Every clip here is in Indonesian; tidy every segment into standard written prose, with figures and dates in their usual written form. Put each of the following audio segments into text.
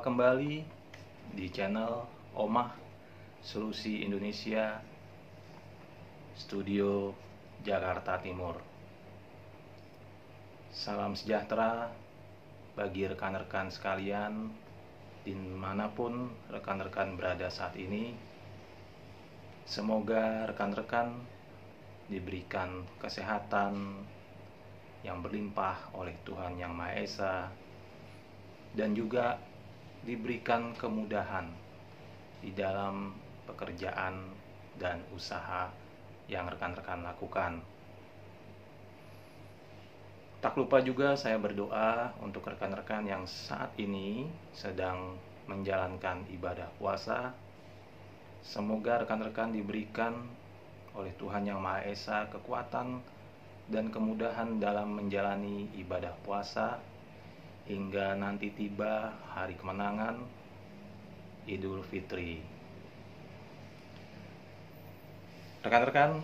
kembali di channel Omah Solusi Indonesia, Studio Jakarta Timur. Salam sejahtera bagi rekan-rekan sekalian dimanapun rekan-rekan berada saat ini. Semoga rekan-rekan diberikan kesehatan yang berlimpah oleh Tuhan Yang Maha Esa, dan juga diberikan kemudahan di dalam pekerjaan dan usaha yang rekan-rekan lakukan. Tak lupa juga saya berdoa untuk rekan-rekan yang saat ini sedang menjalankan ibadah puasa. Semoga rekan-rekan diberikan oleh Tuhan Yang Maha Esa kekuatan dan kemudahan dalam menjalani ibadah puasa hingga nanti tiba hari kemenangan Idul Fitri. Rekan-rekan,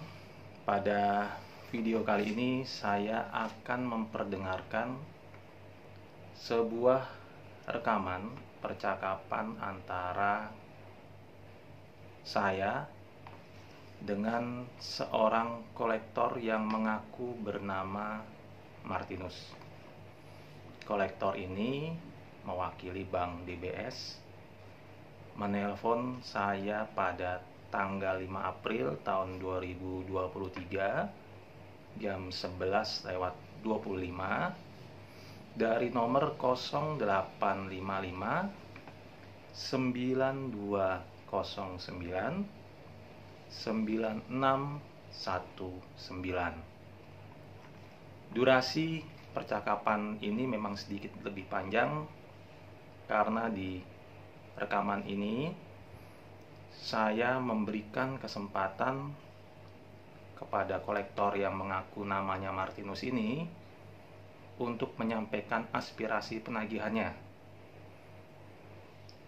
pada video kali ini saya akan memperdengarkan sebuah rekaman percakapan antara saya dengan seorang kolektor yang mengaku bernama Martinus. Kolektor ini mewakili Bank DBS menelpon saya pada tanggal 5 April tahun 2023 jam 11:25 dari nomor 0855 9209 9619. Durasi percakapan ini memang sedikit lebih panjang karena di rekaman ini saya memberikan kesempatan kepada kolektor yang mengaku namanya Martinus ini untuk menyampaikan aspirasi penagihannya.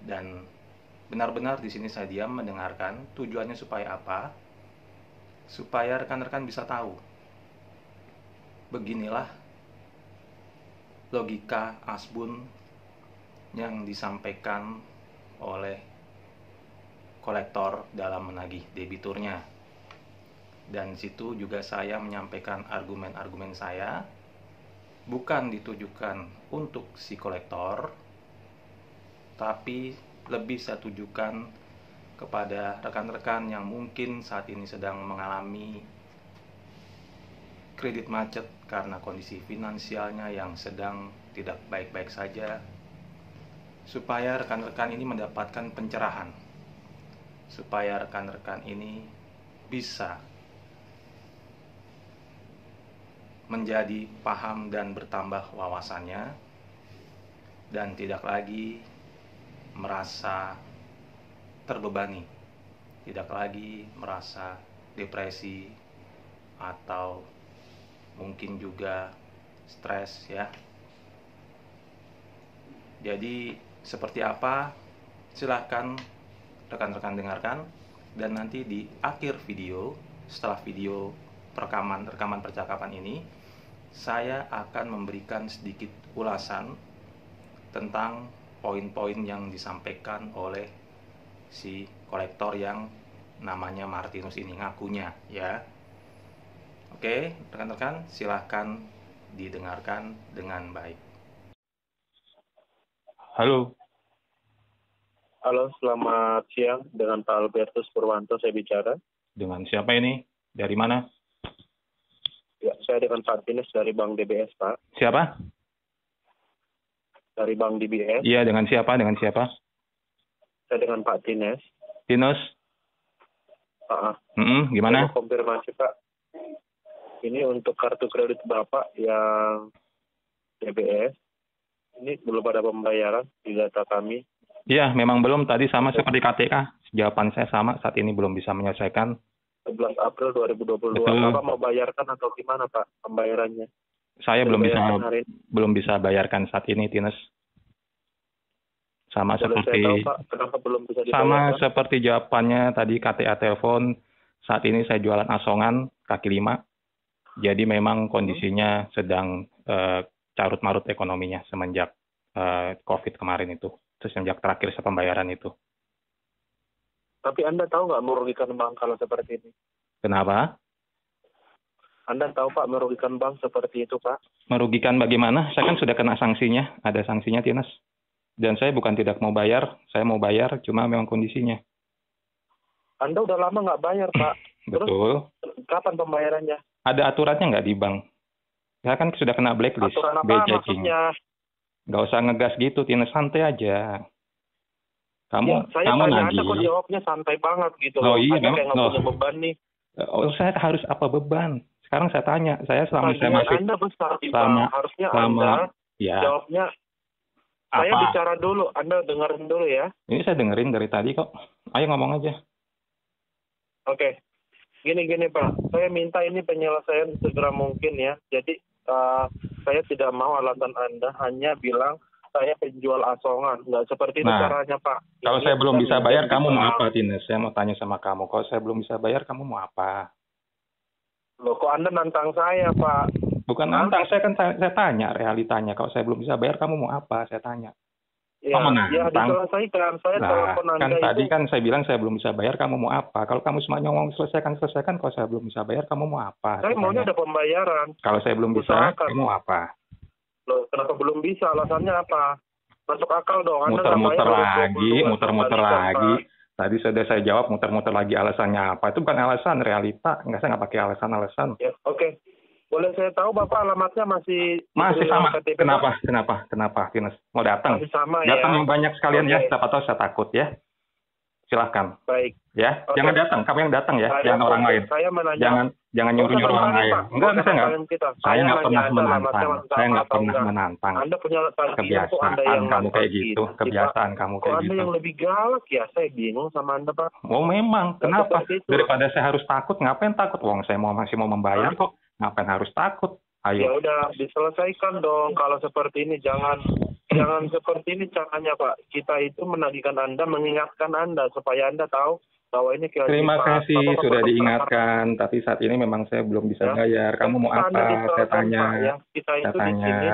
Dan benar-benar di sini saya diam mendengarkan. Tujuannya supaya apa? Supaya rekan-rekan bisa tahu. Beginilah logika asbun yang disampaikan oleh kolektor dalam menagih debiturnya. Dan situ juga saya menyampaikan argumen-argumen saya, bukan ditujukan untuk si kolektor, tapi lebih saya tujukan kepada rekan-rekan yang mungkin saat ini sedang mengalami kredit macet karena kondisi finansialnya yang sedang tidak baik-baik saja, supaya rekan-rekan ini mendapatkan pencerahan, supaya rekan-rekan ini bisa menjadi paham dan bertambah wawasannya, dan tidak lagi merasa terbebani, tidak lagi merasa depresi atau mungkin juga stres ya. Jadi seperti apa? Silahkan rekan-rekan dengarkan, dan nanti di akhir video, setelah video rekaman percakapan ini, saya akan memberikan sedikit ulasan tentang poin-poin yang disampaikan oleh si kolektor yang namanya Martinus ini, ngakunya ya. Oke, rekan-rekan, silahkan didengarkan dengan baik. Halo. Halo, selamat siang. Dengan Pak Albertus Purwanto saya bicara. Dengan siapa ini? Dari mana? Ya, saya dengan Pak Tines dari Bank DBS, Pak. Siapa? Dari Bank DBS. Iya, dengan siapa? Dengan siapa? Saya dengan Pak Tines. Tinus? Gimana? Saya mau konfirmasi, Pak. Ini untuk kartu kredit Bapak yang DBS. Ini belum ada pembayaran di data kami. Iya, memang belum. Tadi sama seperti KTK. Jawaban saya sama, saat ini belum bisa menyelesaikan. 11 April 2022. Betul. Bapak mau bayarkan atau gimana, Pak, pembayarannya? Saya belum bisa bayarkan saat ini, Tinus. Sama Boleh seperti saya tahu, Pak, kenapa belum bisa dibayarkan? Sama seperti jawabannya tadi KTA telepon. Saat ini saya jualan asongan kaki 5. Jadi memang kondisinya sedang carut marut ekonominya semenjak COVID kemarin itu. Sejak terakhir saya pembayaran itu. Tapi Anda tahu nggak merugikan bank kalau seperti ini? Kenapa? Anda tahu Pak merugikan bank seperti itu Pak? Merugikan bagaimana? Saya kan sudah kena sanksinya. Ada sanksinya, Tinas. Dan saya bukan tidak mau bayar. Saya mau bayar, cuma memang kondisinya. Anda udah lama nggak bayar Pak. Terus Betul. kapan pembayarannya? Ada aturannya nggak di bank? Saya kan sudah kena blacklist. Aturan apa B-checking. maksudnya? Nggak usah ngegas gitu, Tinas. Santai aja. Kamu, Ya, saya kamu tanya nagih. Anda kok jawabnya santai banget gitu Oh loh. iya, Anda kayak memang. nggak punya beban nih. Oh, saya harus apa beban? Sekarang saya tanya, saya selama saya Tagihan masih Anda besar di selama bank. Harusnya selama Anda ya jawabnya. Saya apa? bicara dulu, Anda dengerin dulu ya. Ini saya dengerin dari tadi kok. Ayo ngomong aja. Oke. Gini Pak, saya minta ini penyelesaian segera mungkin ya. Jadi saya tidak mau alasan Anda hanya bilang saya penjual asongan. Nggak seperti itu Nah, caranya Pak. Kalau Ini saya belum kita bisa minjem bayar, di kamu mau bank. apa, Tines? Saya mau tanya sama kamu. Kalau saya belum bisa bayar, kamu mau apa? Loh kok Anda nantang saya Pak? Bukan Hah? nantang, saya tanya realitanya. Kalau saya belum bisa bayar, kamu mau apa? Saya tanya. Ya, Kamu ya nantang. diselesaikan. Saya Nah, telepon kan Anda tadi itu. kan saya bilang saya belum bisa bayar, kamu mau apa? Kalau kamu cuma ngomong selesaikan. Kalau saya belum bisa bayar, kamu mau apa? Saya maunya tanya. ada pembayaran. Kalau saya belum bisa, Usahakan. kamu mau apa? Loh, kenapa belum bisa? Alasannya apa? Masuk akal dong. Anda nggak Muter-muter bayar lagi, 22 muter-muter kali kan, lagi. Pak. Tadi sudah saya jawab muter-muter lagi alasannya apa. Itu bukan alasan, realita. Saya nggak pakai alasan-alasan. Ya, oke. Boleh saya tahu Bapak alamatnya masih Sama. KTP, Pak? Kenapa, Tines? Mau datang? Masih sama ya. Datang yang banyak sekalian ya. Oke. Siapa tahu saya takut ya. Silahkan. Baik. Ya, Oke. jangan datang. Kamu yang datang ya, Saya- jangan orang lain. Saya menanya. Jangan nyuruh-nyuruh orang lain. Enggak, saya nggak. Saya nggak pernah menantang. Saya nggak pernah menantang. Anda punya tagihan kok Anda Kebiasaan yang kamu kayak nantang gitu. Kebiasaan kamu Kok kayak Anda gitu. yang lebih galak ya? Saya bingung sama Anda Pak. Oh memang, kenapa? seperti itu. Daripada saya harus takut, ngapain takut? Wong saya masih mau membayar Hah? kok. Ngapain harus takut? Ya Ayo. udah diselesaikan dong. Kalau seperti ini jangan seperti ini caranya Pak. Kita itu menagihkan Anda, mengingatkan Anda supaya Anda tahu bahwa ini kewajiban. Terima kasih Bapak sudah perlu diingatkan, tapi saat ini memang saya belum bisa Ya. bayar. Kamu mau Anda apa? Saya diselesaikan, tanya. Pak, ya. Kita Saya itu di tanya. sini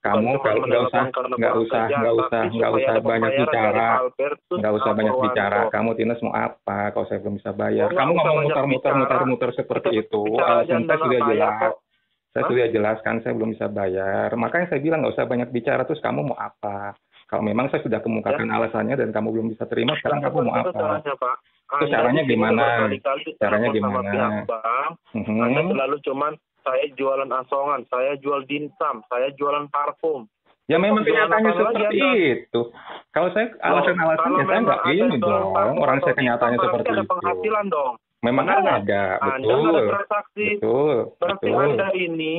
Kamu bukan cuma nggak usah menelepon karena kurang kerjaan, tapi nggak supaya usah ada banyak pembayaran bicara. dari Albertus Nggak usah banyak Purwanto. bicara. Kamu Tines mau apa? Kalau saya belum bisa bayar. Oh, nggak Kamu usah ngomong banyak muter-muter seperti Kita itu. bicara aja Alasan saya dengan sudah saya jelas. kok. Saya Hah? sudah jelaskan saya belum bisa bayar. Makanya saya bilang nggak usah banyak bicara. Terus kamu mau apa? Kalau memang saya sudah kemukakan alasannya dan kamu belum bisa terima, sekarang kamu mau Itu apa? caranya, Pak. Itu caranya di sini gimana? berkali-kali Caranya ditelepon sama gimana? pihak bank. Anda selalu cuman saya jualan asongan, saya jual dimsum, saya jualan parfum. Ya memang Jualan kenyataannya apa lagi seperti Anda? itu. Kalau saya alasan-alasannya Kalau saya memang nggak ada ini jualan dong. parfum Orang atau saya kenyataannya dimsum, seperti berarti ada itu. penghasilan dong. Memang Benar nggak? ada, Anda nggak ada betul. transaksi. Betul, Berarti betul. Anda ini,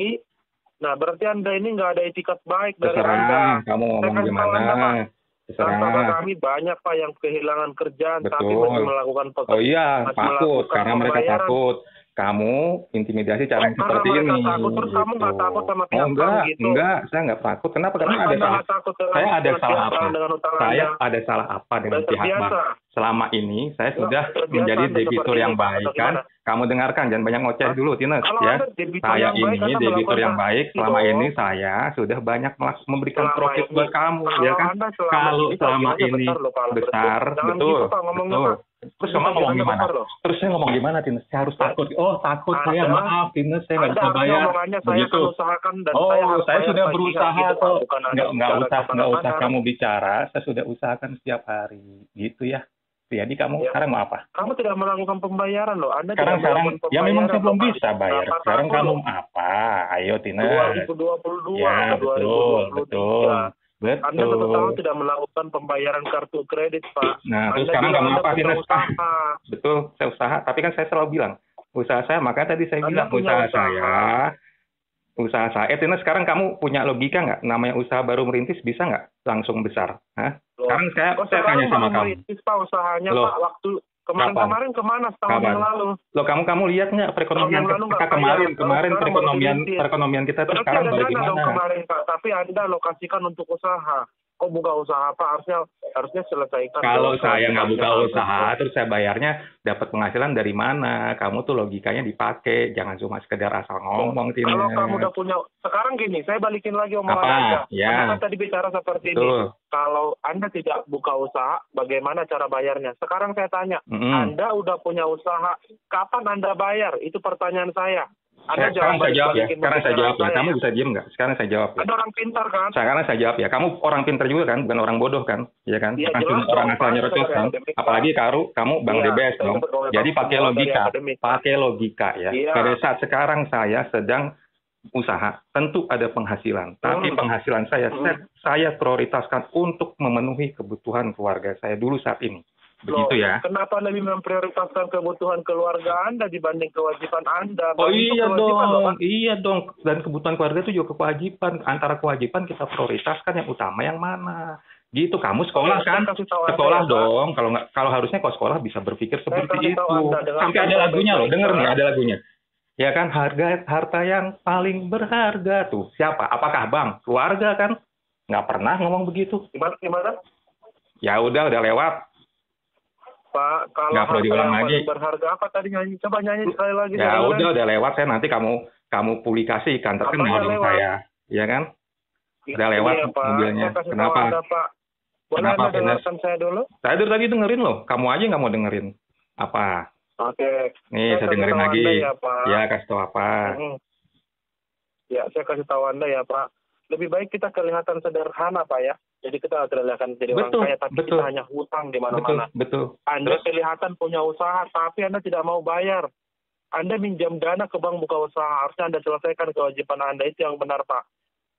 berarti Anda ini nggak ada etikat baik dari Anda. Terserah, kamu Saya ngomong kasih tahu Anda, Pak. gimana. Nasabah Terserah. kami banyak Pak yang kehilangan kerjaan tapi Betul. masih melakukan Oh iya, masih takut. melakukan Karena mereka pembayaran. takut. Kamu intimidasi cara yang Karena seperti mereka ini. takut, terus kamu nggak takut sama pihak Oh enggak, bank gitu? enggak. Saya nggak takut. Kenapa? Karena Kenapa ada Anda salah. nggak takut dengan Saya ada dengan salah pihak apa? bank, dengan utang Saya Anda? ada salah apa dengan Sudah pihak bank? terbiasa. Selama ini saya sudah terbiasa menjadi Anda debitur seperti yang ini, Pak, baik atau kan? gimana? Kamu dengarkan, jangan banyak ngoceh dulu, Tines Kalau ya. Anda debitur Saya yang baik, ini Anda debitur melakukan yang baik. transaksi Selama dong. ini saya sudah banyak memberikan Selama profit ini. buat kamu, Kalau ya kan? Anda selama Kalau ini selama tagihannya ini besar loh, Pak Albertus. besar, Jangan betul, gitu, Pak, ngomongnya, betul. Pak. Terus Ini kamu ngomong tagihannya gimana? besar loh. Terus saya ngomong gimana, Tines? Saya harus takut. Oh, takut saya. Anda- Maaf, Tines, saya nggak Anda bisa harus bayar. ngomongannya saya Begitu. akan usahakan dan Oh, saya harus saya bayar sudah tagihan berusaha gitu, Pak. kok. Bukan Anda Nggak bicara usah kemana-mana. kamu bicara. Saya sudah usahakan setiap hari, gitu ya. Jadi kamu Ya. sekarang mau apa? Kamu tidak melakukan pembayaran loh. Anda Sekarang tidak melakukan ya memang saya belum Bapak. bisa bayar. Berapa Sekarang tahun kamu loh? apa? Ayo, Tines. 2022 Ya, atau betul, 2023. betul. Anda satu tahun tidak melakukan pembayaran kartu kredit, Pak. Nah, terus Anda sekarang bilang kamu Anda apa, punya Tines? usaha. Betul, saya usaha. Tapi kan saya selalu bilang, usaha saya, makanya tadi saya Anda bilang, punya usaha saya. Tines, sekarang kamu punya logika nggak? Namanya usaha baru merintis, bisa nggak langsung besar? Hah? Loh. Sekarang saya Sekarang tanya sama baru kamu. merintis, Pak, usahanya, Loh. Pak. Waktu kemarin kemana setahun Kapan? yang lalu? Loh, kamu lihat nggak perekonomian Tahun yang lalu kita nggak kemarin bayar. kemarin Sekarang perekonomian baru merintis. perekonomian kita tuh Berarti sekarang ada dana dong bagaimana? kemarin, Pak. Tapi Anda alokasikan untuk usaha. kok buka usaha apa, harusnya selesaikan. Kalau dulu saya nggak buka kewajibannya usaha, tersebut. terus saya bayarnya dapat penghasilan dari mana? Kamu tuh logikanya dipakai, jangan cuma sekedar asal ngomong, Kalau kamu Tines. udah punya, sekarang gini, saya balikin lagi omongan Apa? Anda. Ya, Anda kan tadi bicara seperti ini. betul. Kalau Anda tidak buka usaha, bagaimana cara bayarnya? Sekarang saya tanya, Mm-mm. Anda udah punya usaha, kapan Anda bayar? Itu pertanyaan saya. Anda Sekarang saya jawab ya. balik-balikin Sekarang saya jawab ya. pembicaraan Kamu saya. bisa diem nggak? Sekarang saya jawab ya. Anda orang pintar kan? Sekarang saya jawab ya. Kamu orang pintar juga kan, bukan orang bodoh kan? Iya kan? Iya, Bukan jelas cuma orang dong, asal Pak. nyerocos Saya kan? akademik, Pak. Apalagi kamu Bang Iya, DBS saya dong. dapat oleh Jadi Pak pakai Semua dari logika. akademik, Pak. Pakai logika ya. Iya. Pada saat sekarang saya sedang usaha, tentu ada penghasilan. Tapi penghasilan saya prioritaskan untuk memenuhi kebutuhan keluarga saya dulu saat ini. Begitu ya. Kenapa lebih memprioritaskan kebutuhan keluarga Anda dibanding kewajiban Anda? Oh Bang, itu iya kewajiban loh, dong, Pak. iya dong. Dan kebutuhan keluarga itu juga kewajiban. Antara kewajiban kita prioritaskan yang utama yang mana. Gitu, kamu sekolah Oke, kan? saya kasih tahu Anda Sekolah ya, Pak. dong. Kalau harusnya kau sekolah bisa berpikir seperti kasih itu. tahu Anda, dengarkan Sampai ada lagunya loh, baik-baik, denger nih Pak. ada lagunya. Ya kan, harta yang paling berharga tuh. Siapa? Apakah Bang? Keluarga kan? Nggak pernah ngomong begitu. Gimana? Ya udah lewat. Pak, kalau Nggak perlu harta diulang yang lagi. paling berharga apa tadi nyanyi? Coba nyanyi sekali lagi. Ya saya udah lewat, saya nanti kamu publikasikan terkenal Apanya dong lewat? saya. Ya kan? Udah lewat Iya, Pak. mobilnya. Saya kasih Kenapa? tahu Anda, Pak. Boleh Kenapa, Anda dengarkan saya dulu? Saya dari tadi dengerin loh. Kamu aja nggak mau dengerin. Apa? Oke. Nih, saya kasih dengerin tahu lagi. Anda ya, Pak. Ya, kasih tahu apa? Mm. Ya, saya kasih tahu Anda ya, Pak. Lebih baik kita kelihatan sederhana, Pak ya. Jadi kita kelihatan jadi orang Betul, kaya, tapi betul. kita hanya hutang di Betul, mana-mana. betul. Anda Terus? kelihatan punya usaha, tapi Anda tidak mau bayar. Anda minjam dana ke bank buka usaha. Harusnya Anda selesaikan kewajiban Anda. Itu yang benar, Pak.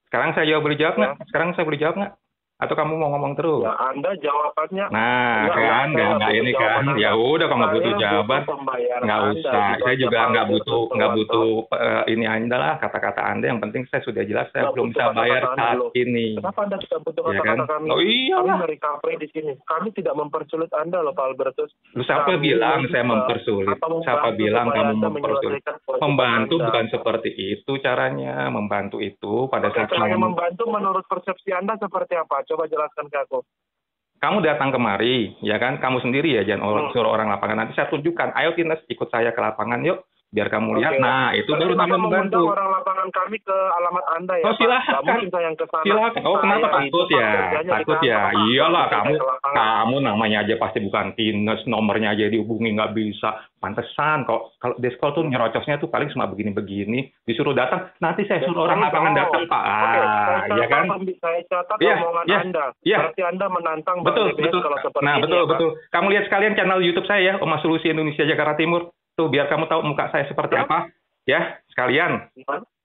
Sekarang saya boleh jawab nggak? Sekarang saya boleh jawab nggak? Atau kamu mau ngomong terus? Ya, Anda jawabannya. Nah, Enggak, kan saya nggak butuh ini jawaban kan? Anda. Ya udah, kalau nggak butuh Saya jawaban, butuh pembayaran nggak Anda usah. di Saya juga Bank nggak butuh Keluarga. ini Anda lah kata-kata Anda. Yang penting saya sudah jelas saya Nggak belum butuh bisa kata-kata bayar Anda saat dulu. ini. Kenapa Anda tidak butuh Ya kata-kata kan? kami? Oh Kami iyalah. merecovery di sini. Kami tidak mempersulit Anda loh, Pak Albertus. Lu siapa Kami bilang saya mencoba mempersulit? atau Siapa membantu bilang supaya kamu Anda mempersulit? menyelesaikan kewajiban Membantu Anda. bukan seperti itu caranya. Membantu itu pada Oke, saat caranya kamu membantu menurut persepsi Anda seperti apa? Coba jelaskan ke aku. kamu datang kemari, ya kan? Kamu sendiri ya, jangan suruh orang lapangan. Nanti saya tunjukkan. Ayo Tines, ikut saya ke lapangan yuk, biar kamu lihat. Oke. Nah, itu Berarti baru Bapak namanya membantu. mengundang orang lapangan kami ke alamat Anda ya, Oh, Pak? silakan. Nggak mungkin saya yang ke sana. Silakan. Oh, kenapa Saya takut itu, Pak, ya? kerjanya di Takut ya? kantor, Pak. Iyalah, Nggak kamu bisa ke lapangan. kamu namanya aja pasti bukan Tines, nomornya aja dihubungi nggak bisa. Pantesan kok kalau Deskol tuh nyerocosnya tuh paling cuma begini-begini. Disuruh datang, nanti saya suruh orang lapangan datang, Pak. Oke, Ya kan? saya catat Iya, omongan iya, Anda. iya. Berarti Anda menantang Bang Betul, DBS betul. kalau seperti Nah, ini betul, ya, Pak? betul. Kamu lihat sekalian channel YouTube saya ya, Oma Solusi Indonesia Jakarta Timur. Tuh, biar kamu tahu muka saya seperti Ya. apa. Ya, sekalian.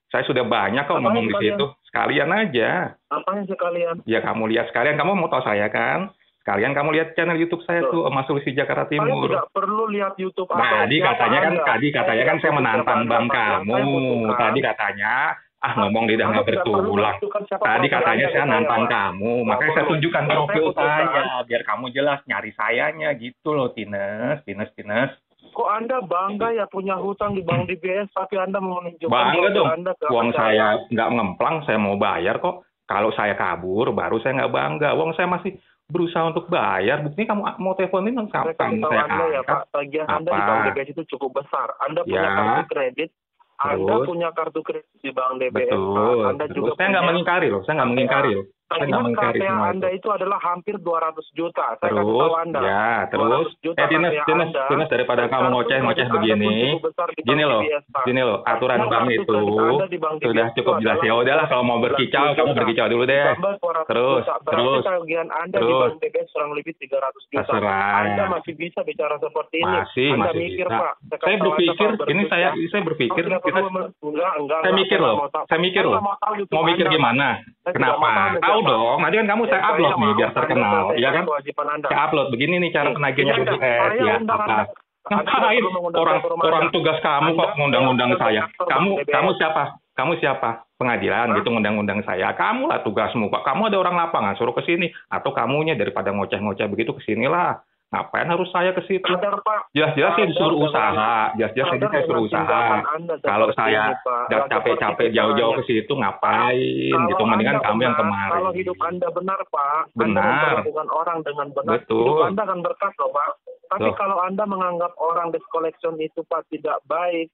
Saya sudah banyak kok Apanya ngomong di sekalian? situ. Sekalian aja. Apanya sekalian? Ya, kamu lihat sekalian. Kamu mau tahu saya kan? Sekalian kamu lihat channel YouTube saya tuh, Oma Solusi Jakarta Saya Timur. tidak perlu lihat YouTube atau Tadi siapa katanya kan, Anda. tadi katanya kan saya tidak menantang butuh bang siapa Anda. kamu. Yang saya butuhkan- Tadi katanya, ngomong lidah Anda nggak tidak perlu bertulang. menentukan siapa Tadi profil katanya Anda saya ke nantang Pak. kamu, Nggak makanya saya perlu. tunjukkan Saya profil butuhkan- saya, biar kamu jelas nyari sayanya gitu loh, Tines. Kok Anda bangga ya punya hutang di Bank DBS, tapi Anda mau menunjukkan Bangga profil dong, Anda ke uang apa saya nggak ngemplang, saya mau bayar kok. Kalau saya kabur, baru saya nggak bangga. Uang saya masih berusaha untuk bayar. Buktinya kamu mau teleponin Saya kapan kasih tahu saya Anda ya angkat. Pak, tagihan Anda di Apa? Bank DBS itu cukup besar. Anda punya Ya. kartu kredit, Anda Terus? punya kartu kredit di Bank DBS, Pak. Betul. Anda Terus juga saya nggak punya mengingkari loh, saya nggak mengingkari loh. Saya nggak tagihan mengingkari KPA semua Anda itu. itu adalah hampir 200 juta. Saya kasih Terus, tahu Anda. ya, terus, 200 juta Tines, KPA Tines, Anda, Tines, daripada dan kamu kartu ngoceh-ngoceh kredit Anda pun begini, cukup besar di Bank gini loh, DBS, Pak. gini loh, aturan Kartu bank kredit itu Anda di Bank sudah DBS cukup itu jelas. Ya adalah udahlah, kalau mau 90 berkicau, kamu juta. berkicau dulu deh. Ditambah 200 Terus, juta. Berarti terus, tagihan Anda di terus. Bank DBS kurang lebih 300 juta. Terserah. Anda masih bisa bicara seperti ini. Masih Anda bisa. mikir, Pak. Saya kasih tahu berpikir, Anda, Pak, ini saya berpikir, Tidak kita, perlu enggak. saya mikir nggak loh, mau tahu. saya mikir Saya loh. nggak mau tahu YouTube Mau mikir Anda, Pak. gimana? Saya tidak Kenapa? mau Tahu siapa. dong, nanti kan kamu saya Saya upload nih mau biar Anda terkenal, selesaikan ya kan? kewajiban Anda. Saya upload, begini nih cara penagihnya Iya, BPS, saya ya undang apa? Anda. Anda tidak Ngapain? perlu mengundang saya ke rumah Orang Anda. tugas kamu kok Anda ngundang-undang adalah saya. aktor Kamu Bank DBS. kamu siapa? Kamu siapa? Pengadilan Hah? gitu ngundang-undang saya. Kamu lah tugasmu, Pak. Kamu ada orang lapangan suruh ke sini atau kamunya daripada ngoceh-ngoceh begitu ke sinilah. Ngapain harus saya ke situ? Sadar, Pak. Jelas-jelas saya disuruh Sadar usaha. Jelas-jelas sadar saya suruh dengan usaha. tindakan Anda Kalau seperti saya ini, Pak. udah Lah, capek-capek seperti jauh-jauh ke caranya. situ ngapain Kalau gitu. Mendingan Anda kamu yang benar, kemari. kalau hidup Anda benar, Pak, Anda Benar. memperlakukan orang dengan benar, Betul. hidup Anda akan berkat loh, Pak. Tapi Loh. kalau Anda menganggap orang debt collection itu, Pak, tidak baik,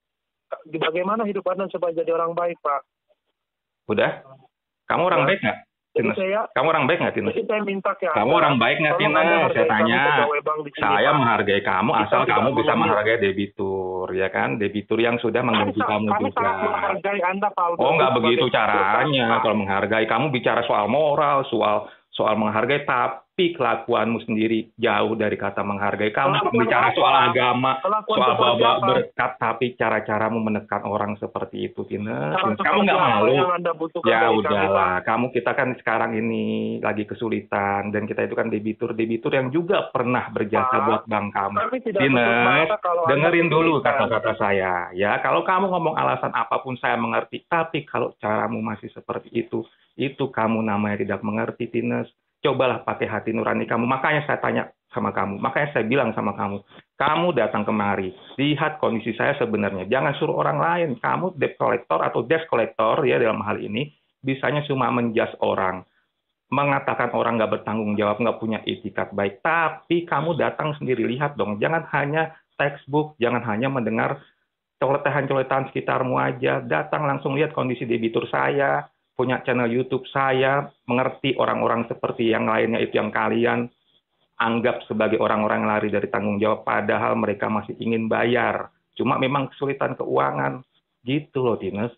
bagaimana hidup Anda supaya jadi orang baik, Pak? Udah? Kamu orang baik nggak, Jadi Tines? saya, Kamu orang baik nggak, Tines? jadi saya minta ke Anda. Kamu orang baik nggak, tolong Anda Tines? Saya hargai kami tanya. pegawai bank di sini, Saya Pak. menghargai kamu Kita asal tidak kamu bisa mengambil. menghargai debitur, ya kan? Debitur yang sudah menggaji kamu Kami juga. sangat menghargai Anda, Pak. Oh, nggak sebagai begitu peserta, caranya. Pak. Kalau menghargai, kamu bicara soal moral, soal menghargai, tapi kelakuanmu sendiri jauh dari kata menghargai. Kamu Kelakuan bicara apa? soal agama, Kelakuan soal seperti bawa apa? berkat, tapi cara-caramu menekan orang seperti itu, Tines. Cara Kamu seperti nggak apa malu? yang Anda butuhkan Ya dari kami, udahlah, Pak? kamu kita kan sekarang ini lagi kesulitan dan kita itu kan debitur yang juga pernah berjasa Pak, buat bank kamu. kami tidak Tines, tutup mata kalau Anda dengerin dulu kesulitan. kata-kata saya. Ya, kalau kamu ngomong alasan apapun saya mengerti, tapi kalau caramu masih seperti itu kamu namanya tidak mengerti, Tines. Cobalah pakai hati nurani kamu. Makanya saya tanya sama kamu, makanya saya bilang sama kamu datang kemari, lihat kondisi saya sebenarnya. Jangan suruh orang lain. Kamu debt collector atau debt collector ya dalam hal ini, bisanya cuma menjas orang, mengatakan orang nggak bertanggung jawab, nggak punya etikat baik. Tapi kamu datang sendiri, lihat dong. Jangan hanya textbook, jangan hanya mendengar coletan-coletan sekitarmu aja. Datang langsung lihat kondisi debitur saya, punya channel YouTube saya, mengerti orang-orang seperti yang lainnya itu yang kalian anggap sebagai orang-orang yang lari dari tanggung jawab, padahal mereka masih ingin bayar. Cuma memang kesulitan keuangan. Gitu loh, Tines.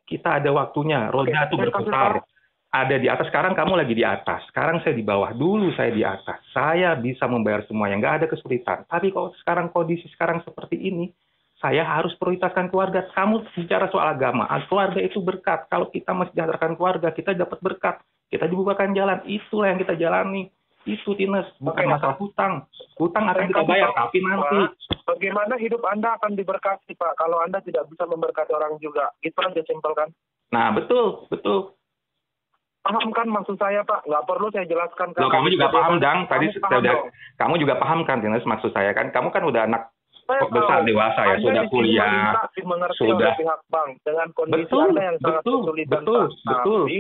Kita ada waktunya, roda itu berputar. Ada di atas, sekarang kamu lagi di atas. Sekarang saya di bawah, dulu saya di atas. Saya bisa membayar semuanya, nggak ada kesulitan. Tapi kalau sekarang kondisi sekarang seperti ini, saya harus prioritaskan keluarga. Kamu bicara soal agama, keluarga itu berkat. Kalau kita mensejahterakan keluarga, kita dapat berkat. Kita dibukakan jalan, itulah yang kita jalani. Itu, Tines, bukan masalah hutang. Hutang akan kita bayar, tapi nanti. Pak, bagaimana hidup Anda akan diberkati, Pak, kalau Anda tidak bisa memberkati orang juga? Gitu aja simpel kan? Nah, betul. Paham kan maksud saya, Pak? Nggak perlu saya jelaskan. Loh, kamu juga paham, Dang. Tadi kamu juga paham kan, Tines, maksud saya kan. Kamu kan udah anak besar dewasa ya, sudah kuliah, sudah pihak bank dengan kondisi betul, Anda yang sangat kesulitan. betul. Tapi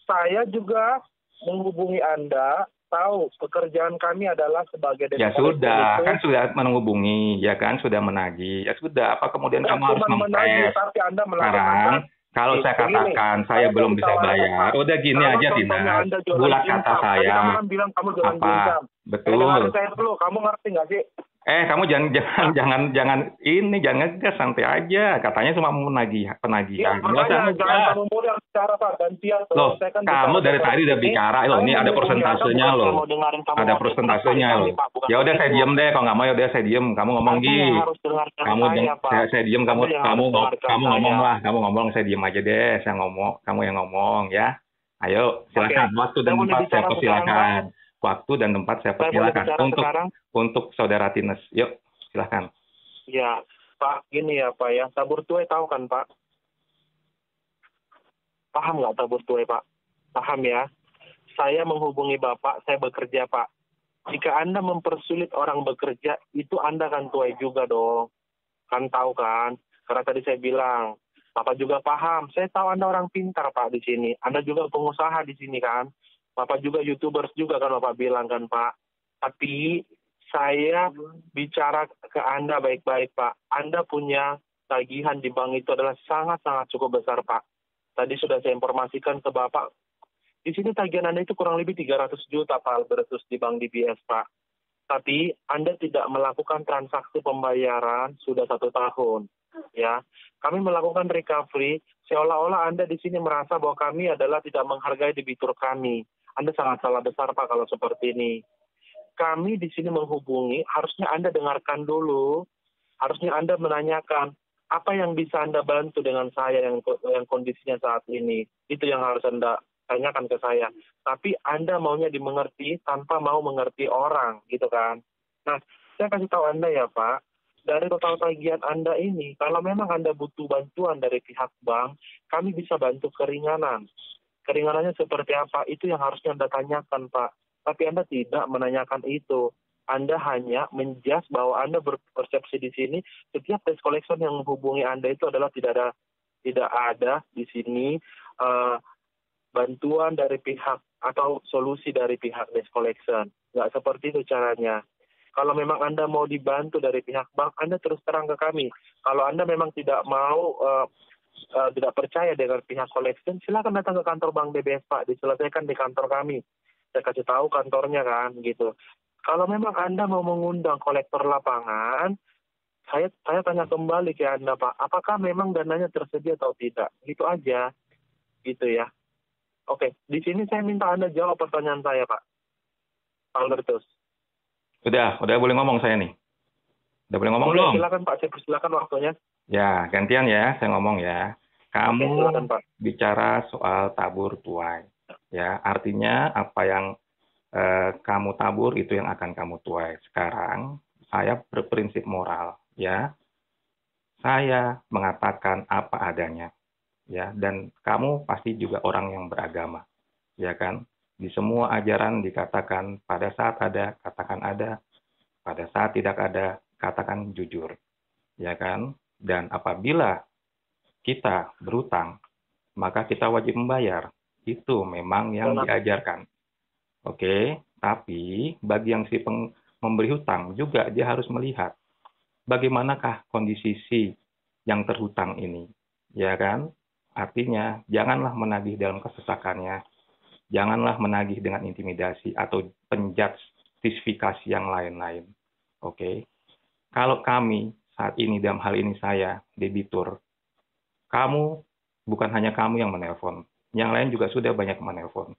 saya juga menghubungi Anda, tahu pekerjaan kami adalah sebagai ya sudah, kan sudah menghubungi, ya kan sudah menagih, ya sudah. Apa kemudian kamu harus mempres? Tapi Anda sekarang kalau saya katakan saya belum bisa bayar, udah gini aja, Tines. Bulat kata saya apa? Betul. Saya dulu, kamu ngerti nggak sih? Kamu jangan ngegas, santai aja. Katanya cuma mau penagihan. Jangan kamu mulai bicara, Pak, gantian. Loh, kamu dari tadi udah bicara. Loh, ini ada persentasenya loh. Ada persentasenya loh. Ya udah saya diem deh. Kalau nggak mau ya udah saya diem. Kamu ngomong saya diem. Kamu ngomong lah. Kamu ngomong, saya diem aja deh. Saya ngomong, kamu yang ngomong ya. Ayo, silakan. Waktu dan tempat saya persilakan. Waktu dan tempat saya persilakan untuk saudara Tines. Yuk, silahkan. Ya, Pak, gini ya Pak ya. Tabur tuai tahu kan Pak? Paham nggak tabur tuai Pak? Paham ya. Saya menghubungi Bapak, saya bekerja Pak. Jika Anda mempersulit orang bekerja, itu Anda kan tuai juga dong. Kan tahu kan? Karena tadi saya bilang, Bapak juga paham. Saya tahu Anda orang pintar Pak di sini. Anda juga pengusaha di sini kan? Bapak juga YouTubers juga kan Bapak bilang kan Pak. Tapi saya bicara ke Anda baik-baik Pak. Anda punya tagihan di bank itu adalah sangat-sangat cukup besar Pak. Tadi sudah saya informasikan ke Bapak. Di sini tagihan Anda itu kurang lebih 300 juta Pak Albertus di bank DBS Pak. Tapi Anda tidak melakukan transaksi pembayaran sudah 1 tahun. Ya, kami melakukan recovery seolah-olah Anda di sini merasa bahwa kami adalah tidak menghargai debitur kami. Anda sangat salah besar Pak kalau seperti ini. Kami di sini menghubungi, harusnya Anda dengarkan dulu, harusnya Anda menanyakan apa yang bisa Anda bantu dengan saya yang kondisinya saat ini. Itu yang harus Anda tanyakan ke saya. Tapi Anda maunya dimengerti tanpa mau mengerti orang, gitu kan. Nah, saya kasih tahu Anda ya Pak, dari total tagihan Anda ini, kalau memang Anda butuh bantuan dari pihak bank, kami bisa bantu keringanan. Keringanannya seperti apa? Itu yang harusnya Anda tanyakan, Pak. Tapi Anda tidak menanyakan itu. Anda hanya menjas bahwa Anda berpersepsi di sini setiap desk collection yang menghubungi Anda itu adalah tidak ada di sini bantuan dari pihak atau solusi dari pihak desk collection. Nggak seperti itu caranya. Kalau memang Anda mau dibantu dari pihak bank, Anda terus terang ke kami. Kalau Anda memang tidak mau, tidak percaya dengan pihak collection, silakan datang ke kantor Bank DBS, Pak. Diselesaikan di kantor kami. Saya kasih tahu kantornya kan, gitu. Kalau memang Anda mau mengundang kolektor lapangan, saya tanya kembali ke Anda, Pak. Apakah memang dananya tersedia atau tidak? Gitu aja. Gitu ya. Oke, di sini saya minta Anda jawab pertanyaan saya, Pak. Pak Albertus. Udah boleh ngomong saya nih. Udah boleh ngomong belum? Silakan Pak, saya persilakan waktunya. Ya, gantian ya, saya ngomong ya. Kamu Oke, silakan, Pak. bicara soal tabur tuai. Ya, artinya apa yang kamu tabur itu yang akan kamu tuai. Sekarang saya berprinsip moral, ya. Saya mengatakan apa adanya, ya. Dan kamu pasti juga orang yang beragama, ya kan? Di semua ajaran dikatakan pada saat ada, katakan ada. Pada saat tidak ada, katakan jujur, ya kan? Dan apabila kita berutang, maka kita wajib membayar. Itu memang yang diajarkan. Oke, tapi bagi yang memberi hutang juga dia harus melihat bagaimanakah kondisi si yang terhutang ini, ya kan? Artinya janganlah menagih dalam kesesakannya, janganlah menagih dengan intimidasi atau penjustifikasi yang lain-lain. Oke, kalau kami saat ini dalam hal ini saya debitur, kamu bukan hanya kamu yang menelpon, yang lain juga sudah banyak menelpon.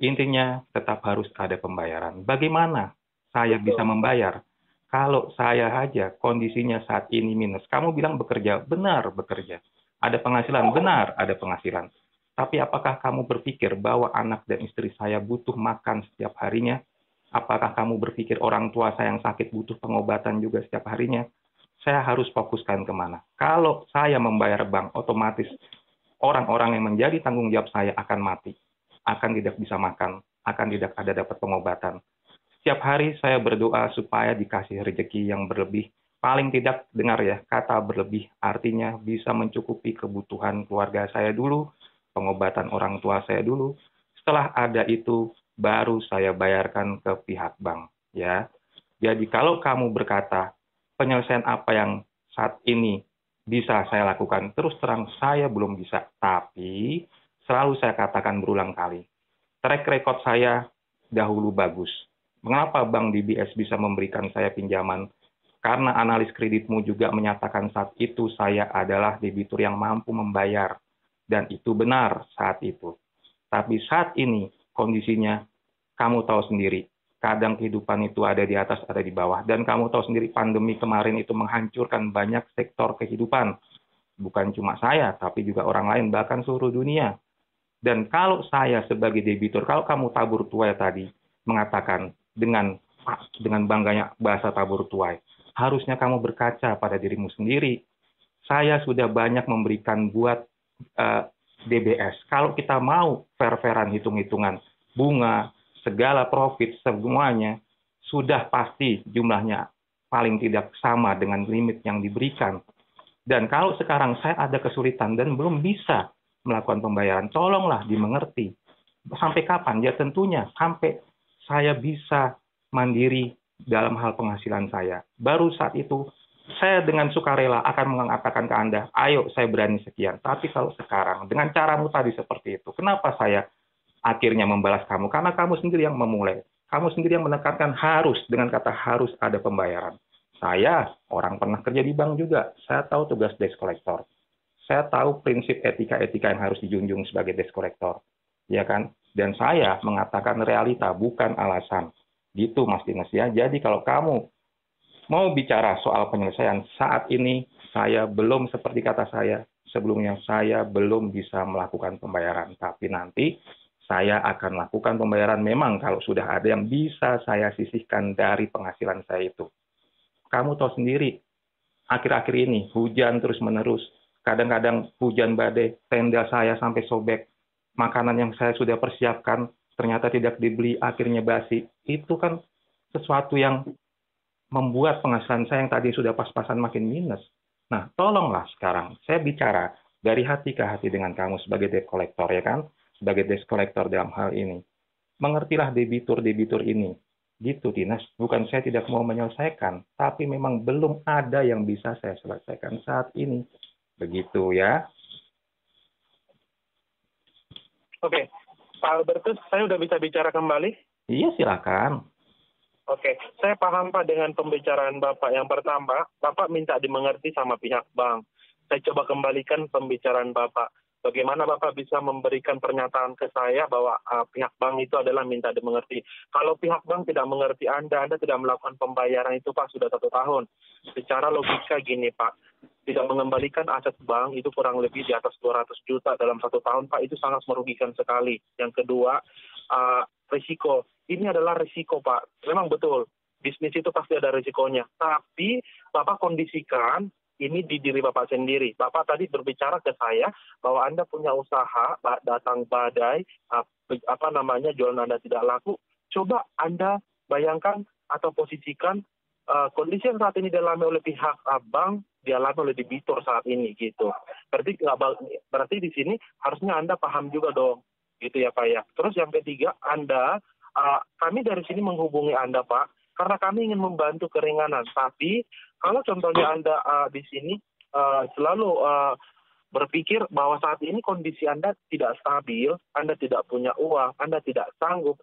Intinya tetap harus ada pembayaran. Bagaimana saya bisa membayar? Kalau saya aja kondisinya saat ini minus. Kamu bilang bekerja, benar bekerja. Ada penghasilan, benar ada penghasilan. Tapi apakah kamu berpikir bahwa anak dan istri saya butuh makan setiap harinya? Apakah kamu berpikir orang tua saya yang sakit butuh pengobatan juga setiap harinya? Saya harus fokuskan kemana? Kalau saya membayar bank, otomatis orang-orang yang menjadi tanggung jawab saya akan mati. Akan tidak bisa makan, akan tidak ada dapat pengobatan. Setiap hari saya berdoa supaya dikasih rezeki yang berlebih. Paling tidak dengar ya, kata berlebih artinya bisa mencukupi kebutuhan keluarga saya dulu, pengobatan orang tua saya dulu. Setelah ada itu, baru saya bayarkan ke pihak bank. Ya, jadi kalau kamu berkata penyelesaian apa yang saat ini bisa saya lakukan, terus terang saya belum bisa. Tapi selalu saya katakan berulang kali, track record saya dahulu bagus. Mengapa Bank DBS bisa memberikan saya pinjaman? Karena analis kreditmu juga menyatakan saat itu saya adalah debitur yang mampu membayar. Dan itu benar saat itu. Tapi saat ini kondisinya kamu tahu sendiri. Kadang kehidupan itu ada di atas, ada di bawah. Dan kamu tahu sendiri pandemi kemarin itu menghancurkan banyak sektor kehidupan. Bukan cuma saya, tapi juga orang lain, bahkan seluruh dunia. Dan kalau saya sebagai debitur, kalau kamu tabur tuai tadi mengatakan dengan bangganya bahasa tabur tuai, harusnya kamu berkaca pada dirimu sendiri. Saya sudah banyak memberikan buat DBS. Kalau kita mau fair-fairan hitung-hitungan, bunga, segala profit, semuanya sudah pasti jumlahnya paling tidak sama dengan limit yang diberikan. Dan kalau sekarang saya ada kesulitan dan belum bisa melakukan pembayaran, tolonglah dimengerti. Sampai kapan? Ya tentunya sampai saya bisa mandiri dalam hal penghasilan saya. Baru saat itu saya dengan sukarela akan mengatakan ke Anda, ayo saya berani sekian. Tapi kalau sekarang dengan caramu tadi seperti itu, kenapa saya akhirnya membalas kamu? Karena kamu sendiri yang memulai. Kamu sendiri yang menekankan harus, dengan kata harus ada pembayaran. Saya orang pernah kerja di bank juga. Saya tahu tugas desk collector. Saya tahu prinsip etika-etika yang harus dijunjung sebagai desk collector. Ya kan? Dan saya mengatakan realita, bukan alasan. Gitu Mas Dinas ya. Jadi kalau kamu mau bicara soal penyelesaian, saat ini saya belum seperti kata saya, sebelumnya saya belum bisa melakukan pembayaran. Tapi nanti saya akan lakukan pembayaran memang kalau sudah ada yang bisa saya sisihkan dari penghasilan saya itu. Kamu tahu sendiri, akhir-akhir ini hujan terus-menerus. Kadang-kadang hujan badai, tenda saya sampai sobek. Makanan yang saya sudah persiapkan ternyata tidak dibeli, akhirnya basi. Itu kan sesuatu yang membuat penghasilan saya yang tadi sudah pas-pasan makin minus. Nah, tolonglah sekarang saya bicara dari hati ke hati dengan kamu sebagai debt collector, ya kan? Sebagai debt collector dalam hal ini. Mengertilah debitur-debitur ini. Gitu, Dinas. Bukan saya tidak mau menyelesaikan, tapi memang belum ada yang bisa saya selesaikan saat ini. Begitu ya. Oke, Pak Albertus, saya udah bisa bicara kembali? Iya, silakan. Oke, saya paham Pak dengan pembicaraan Bapak. Yang pertama, Bapak minta dimengerti sama pihak bank. Saya coba kembalikan pembicaraan Bapak. Bagaimana Bapak bisa memberikan pernyataan ke saya bahwa pihak bank itu adalah minta dimengerti. Kalau pihak bank tidak mengerti Anda tidak melakukan pembayaran itu Pak sudah 1 tahun. Secara logika gini Pak, tidak mengembalikan aset bank itu kurang lebih di atas 200 juta dalam 1 tahun Pak, itu sangat merugikan sekali. Yang kedua, risiko. Ini adalah risiko Pak. Memang betul, bisnis itu pasti ada risikonya. Tapi Bapak kondisikan ini di diri Bapak sendiri. Bapak tadi berbicara ke saya bahwa Anda punya usaha, datang badai, jualan Anda tidak laku. Coba Anda bayangkan atau posisikan kondisi yang saat ini dialami oleh pihak bank, dialami oleh debitur saat ini gitu. Berarti di sini harusnya Anda paham juga dong, gitu ya Pak ya. Terus yang ketiga, kami dari sini menghubungi Anda Pak, karena kami ingin membantu keringanan. Tapi kalau contohnya Anda di sini selalu berpikir bahwa saat ini kondisi Anda tidak stabil, Anda tidak punya uang, Anda tidak sanggup,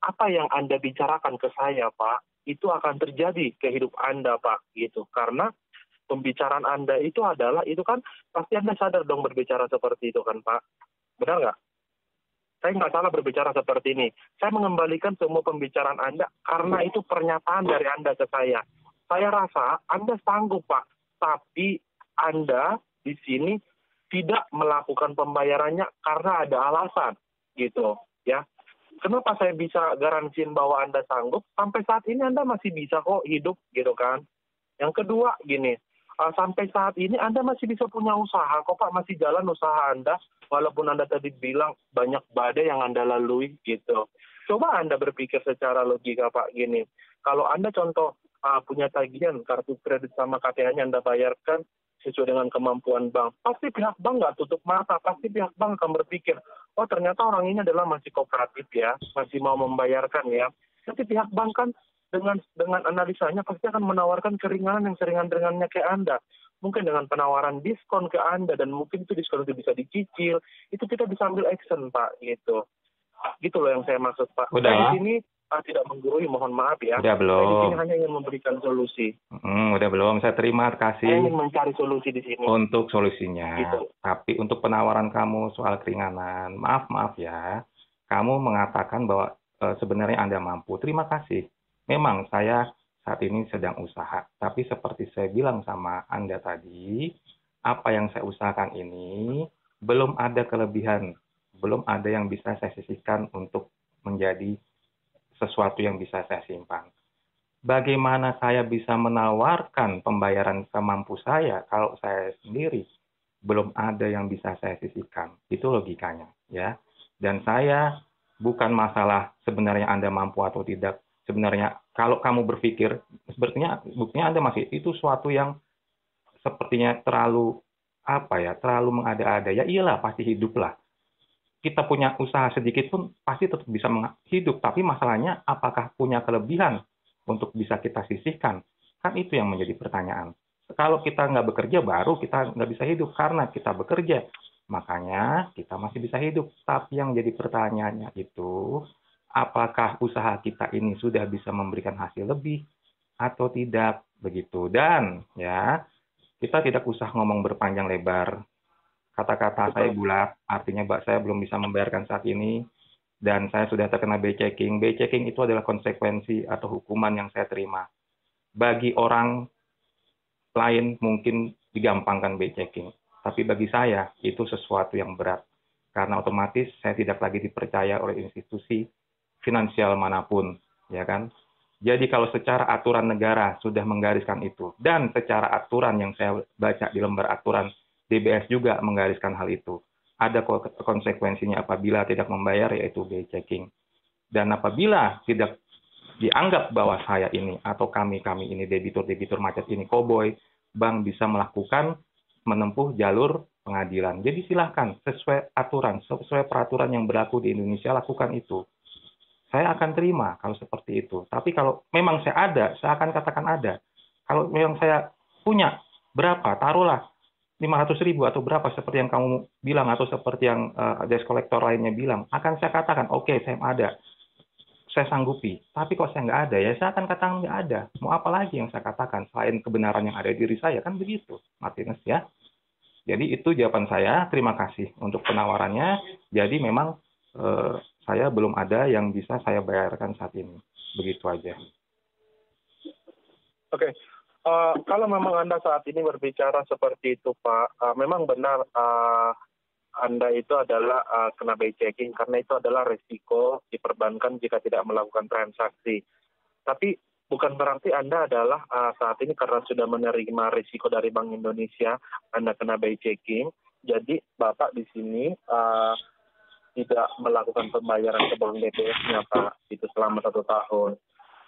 apa yang Anda bicarakan ke saya Pak, itu akan terjadi ke hidup Anda Pak, gitu. Karena pembicaraan Anda itu kan pasti Anda sadar dong berbicara seperti itu kan Pak. Benar nggak? Saya nggak salah berbicara seperti ini. Saya mengembalikan semua pembicaraan Anda karena itu pernyataan dari Anda ke saya. Saya rasa Anda sanggup, Pak. Tapi Anda di sini tidak melakukan pembayarannya karena ada alasan, gitu. Ya. Kenapa saya bisa garansiin bahwa Anda sanggup? Sampai saat ini Anda masih bisa kok hidup, gitu kan. Yang kedua, gini. Sampai saat ini Anda masih bisa punya usaha kok Pak, masih jalan usaha Anda, walaupun Anda tadi bilang banyak badai yang Anda lalui gitu. Coba Anda berpikir secara logika Pak gini, kalau Anda contoh punya tagihan kartu kredit sama KTH-nya Anda bayarkan sesuai dengan kemampuan bank, pasti pihak bank nggak tutup mata, pasti pihak bank akan berpikir, oh ternyata orang ini adalah masih kooperatif ya, masih mau membayarkan ya. Nanti pihak bank kan dengan analisanya pasti akan menawarkan keringanan yang seringan-ringannya ke Anda. Mungkin dengan penawaran diskon ke Anda, dan mungkin itu diskon itu bisa dicicil. Itu kita bisa ambil action, Pak, gitu. Gitu loh yang saya maksud, Pak. Udah. Saya di sini tidak menggurui, mohon maaf ya. Udah belum? Saya di sini hanya ingin memberikan solusi. Udah belum? Saya terima kasih. Saya ingin mencari solusi di sini. Untuk solusinya. Gitu. Tapi untuk penawaran kamu soal keringanan, maaf ya. Kamu mengatakan bahwa sebenarnya Anda mampu. Terima kasih. Memang saya saat ini sedang usaha, tapi seperti saya bilang sama Anda tadi, apa yang saya usahakan ini belum ada kelebihan, belum ada yang bisa saya sisihkan untuk menjadi sesuatu yang bisa saya simpan. Bagaimana saya bisa menawarkan pembayaran semampu saya kalau saya sendiri belum ada yang bisa saya sisihkan? Itu logikanya, ya. Dan saya bukan masalah sebenarnya Anda mampu atau tidak. Sebenarnya kalau kamu berpikir sepertinya buktinya Anda masih itu suatu yang sepertinya terlalu terlalu mengada-ada. Ya iyalah, pasti hidup lah. Kita punya usaha sedikit pun pasti tetap bisa hidup, tapi masalahnya apakah punya kelebihan untuk bisa kita sisihkan? Kan itu yang menjadi pertanyaan. Kalau kita nggak bekerja baru kita nggak bisa hidup, karena kita bekerja makanya kita masih bisa hidup. Tapi yang jadi pertanyaannya itu, apakah usaha kita ini sudah bisa memberikan hasil lebih atau tidak, begitu. Dan ya, kita tidak usah ngomong berpanjang lebar. Kata-kata saya bulat, artinya saya belum bisa membayarkan saat ini, dan saya sudah terkena B-checking. B-checking itu adalah konsekuensi atau hukuman yang saya terima. Bagi orang lain mungkin digampangkan B-checking, tapi bagi saya itu sesuatu yang berat. Karena otomatis saya tidak lagi dipercaya oleh institusi finansial manapun, ya kan? Jadi kalau secara aturan negara sudah menggariskan itu, dan secara aturan yang saya baca di lembar aturan DBS juga menggariskan hal itu, ada konsekuensinya apabila tidak membayar, yaitu B-checking. Dan apabila tidak dianggap bahwa saya ini atau kami ini debitur macet ini koboi, bank bisa melakukan menempuh jalur pengadilan. Jadi silahkan sesuai aturan, sesuai peraturan yang berlaku di Indonesia, lakukan itu. Saya akan terima kalau seperti itu. Tapi kalau memang saya ada, saya akan katakan ada. Kalau memang saya punya berapa, taruhlah 500.000 atau berapa seperti yang kamu bilang atau seperti yang debt collector lainnya bilang, akan saya katakan, oke, saya ada, saya sanggupi. Tapi kalau saya nggak ada, ya saya akan katakan nggak ada. Mau apa lagi yang saya katakan selain kebenaran yang ada di diri saya, kan begitu, Martinus ya. Jadi itu jawaban saya. Terima kasih untuk penawarannya. Jadi memang saya belum ada yang bisa saya bayarkan saat ini. Begitu aja. Oke. Kalau memang Anda saat ini berbicara seperti itu, Pak, memang benar Anda itu adalah kena by checking karena itu adalah risiko diperbankan jika tidak melakukan transaksi. Tapi bukan berarti Anda adalah saat ini karena sudah menerima risiko dari Bank Indonesia, Anda kena by checking. Jadi Bapak di sini tidak melakukan pembayaran ke bank BPS-nya, Pak, itu selama 1 tahun.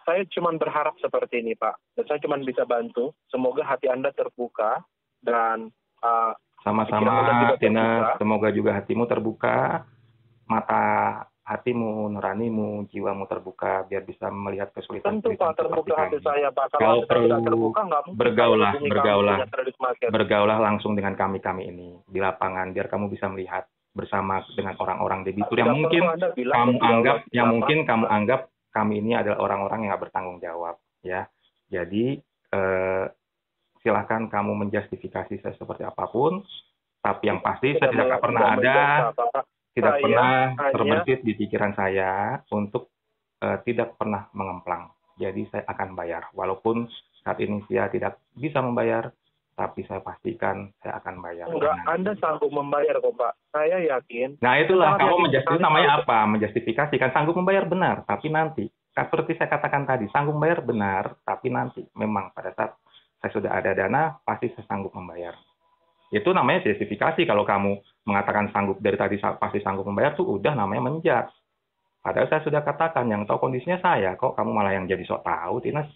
Saya cuma berharap seperti ini, Pak. Dan saya cuma bisa bantu. Semoga hati Anda terbuka dan sama-sama, Tina. Semoga juga hatimu terbuka, mata hatimu, nuranimu, jiwamu terbuka, biar bisa melihat kesulitan. Tentu, Pak, terbuka hati saya, Pak. Kalau perlu tidak terbuka, nggak mungkin bergaulah langsung dengan kami ini di lapangan, biar kamu bisa melihat bersama dengan orang-orang debitur yang mungkin kamu anggap kami ini adalah orang-orang yang nggak bertanggung jawab, ya. Jadi silahkan kamu menjustifikasi saya seperti apapun, tapi yang pasti saya tidak pernah terbersit di pikiran saya untuk tidak pernah mengemplang. Jadi saya akan bayar, walaupun saat ini saya tidak bisa membayar, tapi saya pastikan saya akan bayar. Enggak, Anda sanggup membayar kok, Pak. Saya yakin. Nah itulah, kamu menjustifikasi namanya apa? Menjustifikasi, kan sanggup membayar benar, tapi nanti. Seperti saya katakan tadi, sanggup membayar benar, tapi nanti. Memang pada saat saya sudah ada dana, pasti saya sanggup membayar. Itu namanya justifikasi. Kalau kamu mengatakan sanggup dari tadi pasti sanggup membayar, tuh udah namanya menjudge. Padahal saya sudah katakan, yang tahu kondisinya saya, kok kamu malah yang jadi sok tahu, Tinas?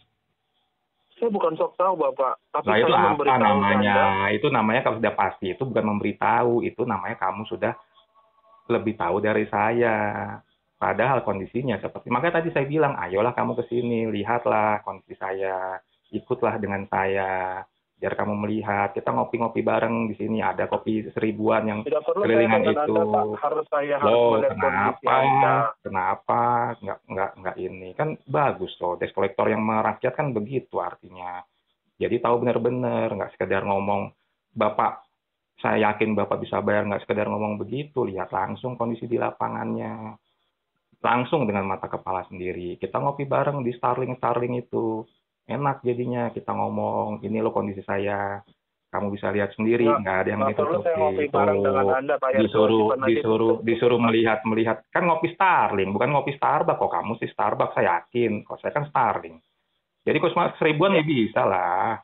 Saya bukan sok tahu, Bapak. Tapi nah, itu saya apa namanya? Anda. Itu namanya kalau sudah pasti, itu bukan memberitahu. Itu namanya kamu sudah lebih tahu dari saya. Padahal kondisinya seperti, makanya tadi saya bilang, ayolah kamu ke sini, lihatlah kondisi saya, ikutlah dengan saya, biar kamu melihat. Kita ngopi-ngopi bareng di sini, ada kopi 1000-an yang kelilingan itu. Loh, kenapa? Enggak ini. Kan bagus loh, debt collector yang merakyat kan begitu artinya. Jadi tahu benar-benar, nggak sekedar ngomong, Bapak, saya yakin Bapak bisa bayar, nggak sekedar ngomong begitu, lihat langsung kondisi di lapangannya. Langsung dengan mata kepala sendiri. Kita ngopi bareng di Starling itu. Enak jadinya kita ngomong, ini loh kondisi saya. Kamu bisa lihat sendiri, nggak ada yang ditutupi. Disuruh melihat. Kan ngopi Starling, bukan ngopi Starbucks. Kok kamu sih Starbucks, saya yakin. Kok saya kan Starling. Jadi kok cuma 1000-an ya bisa lah.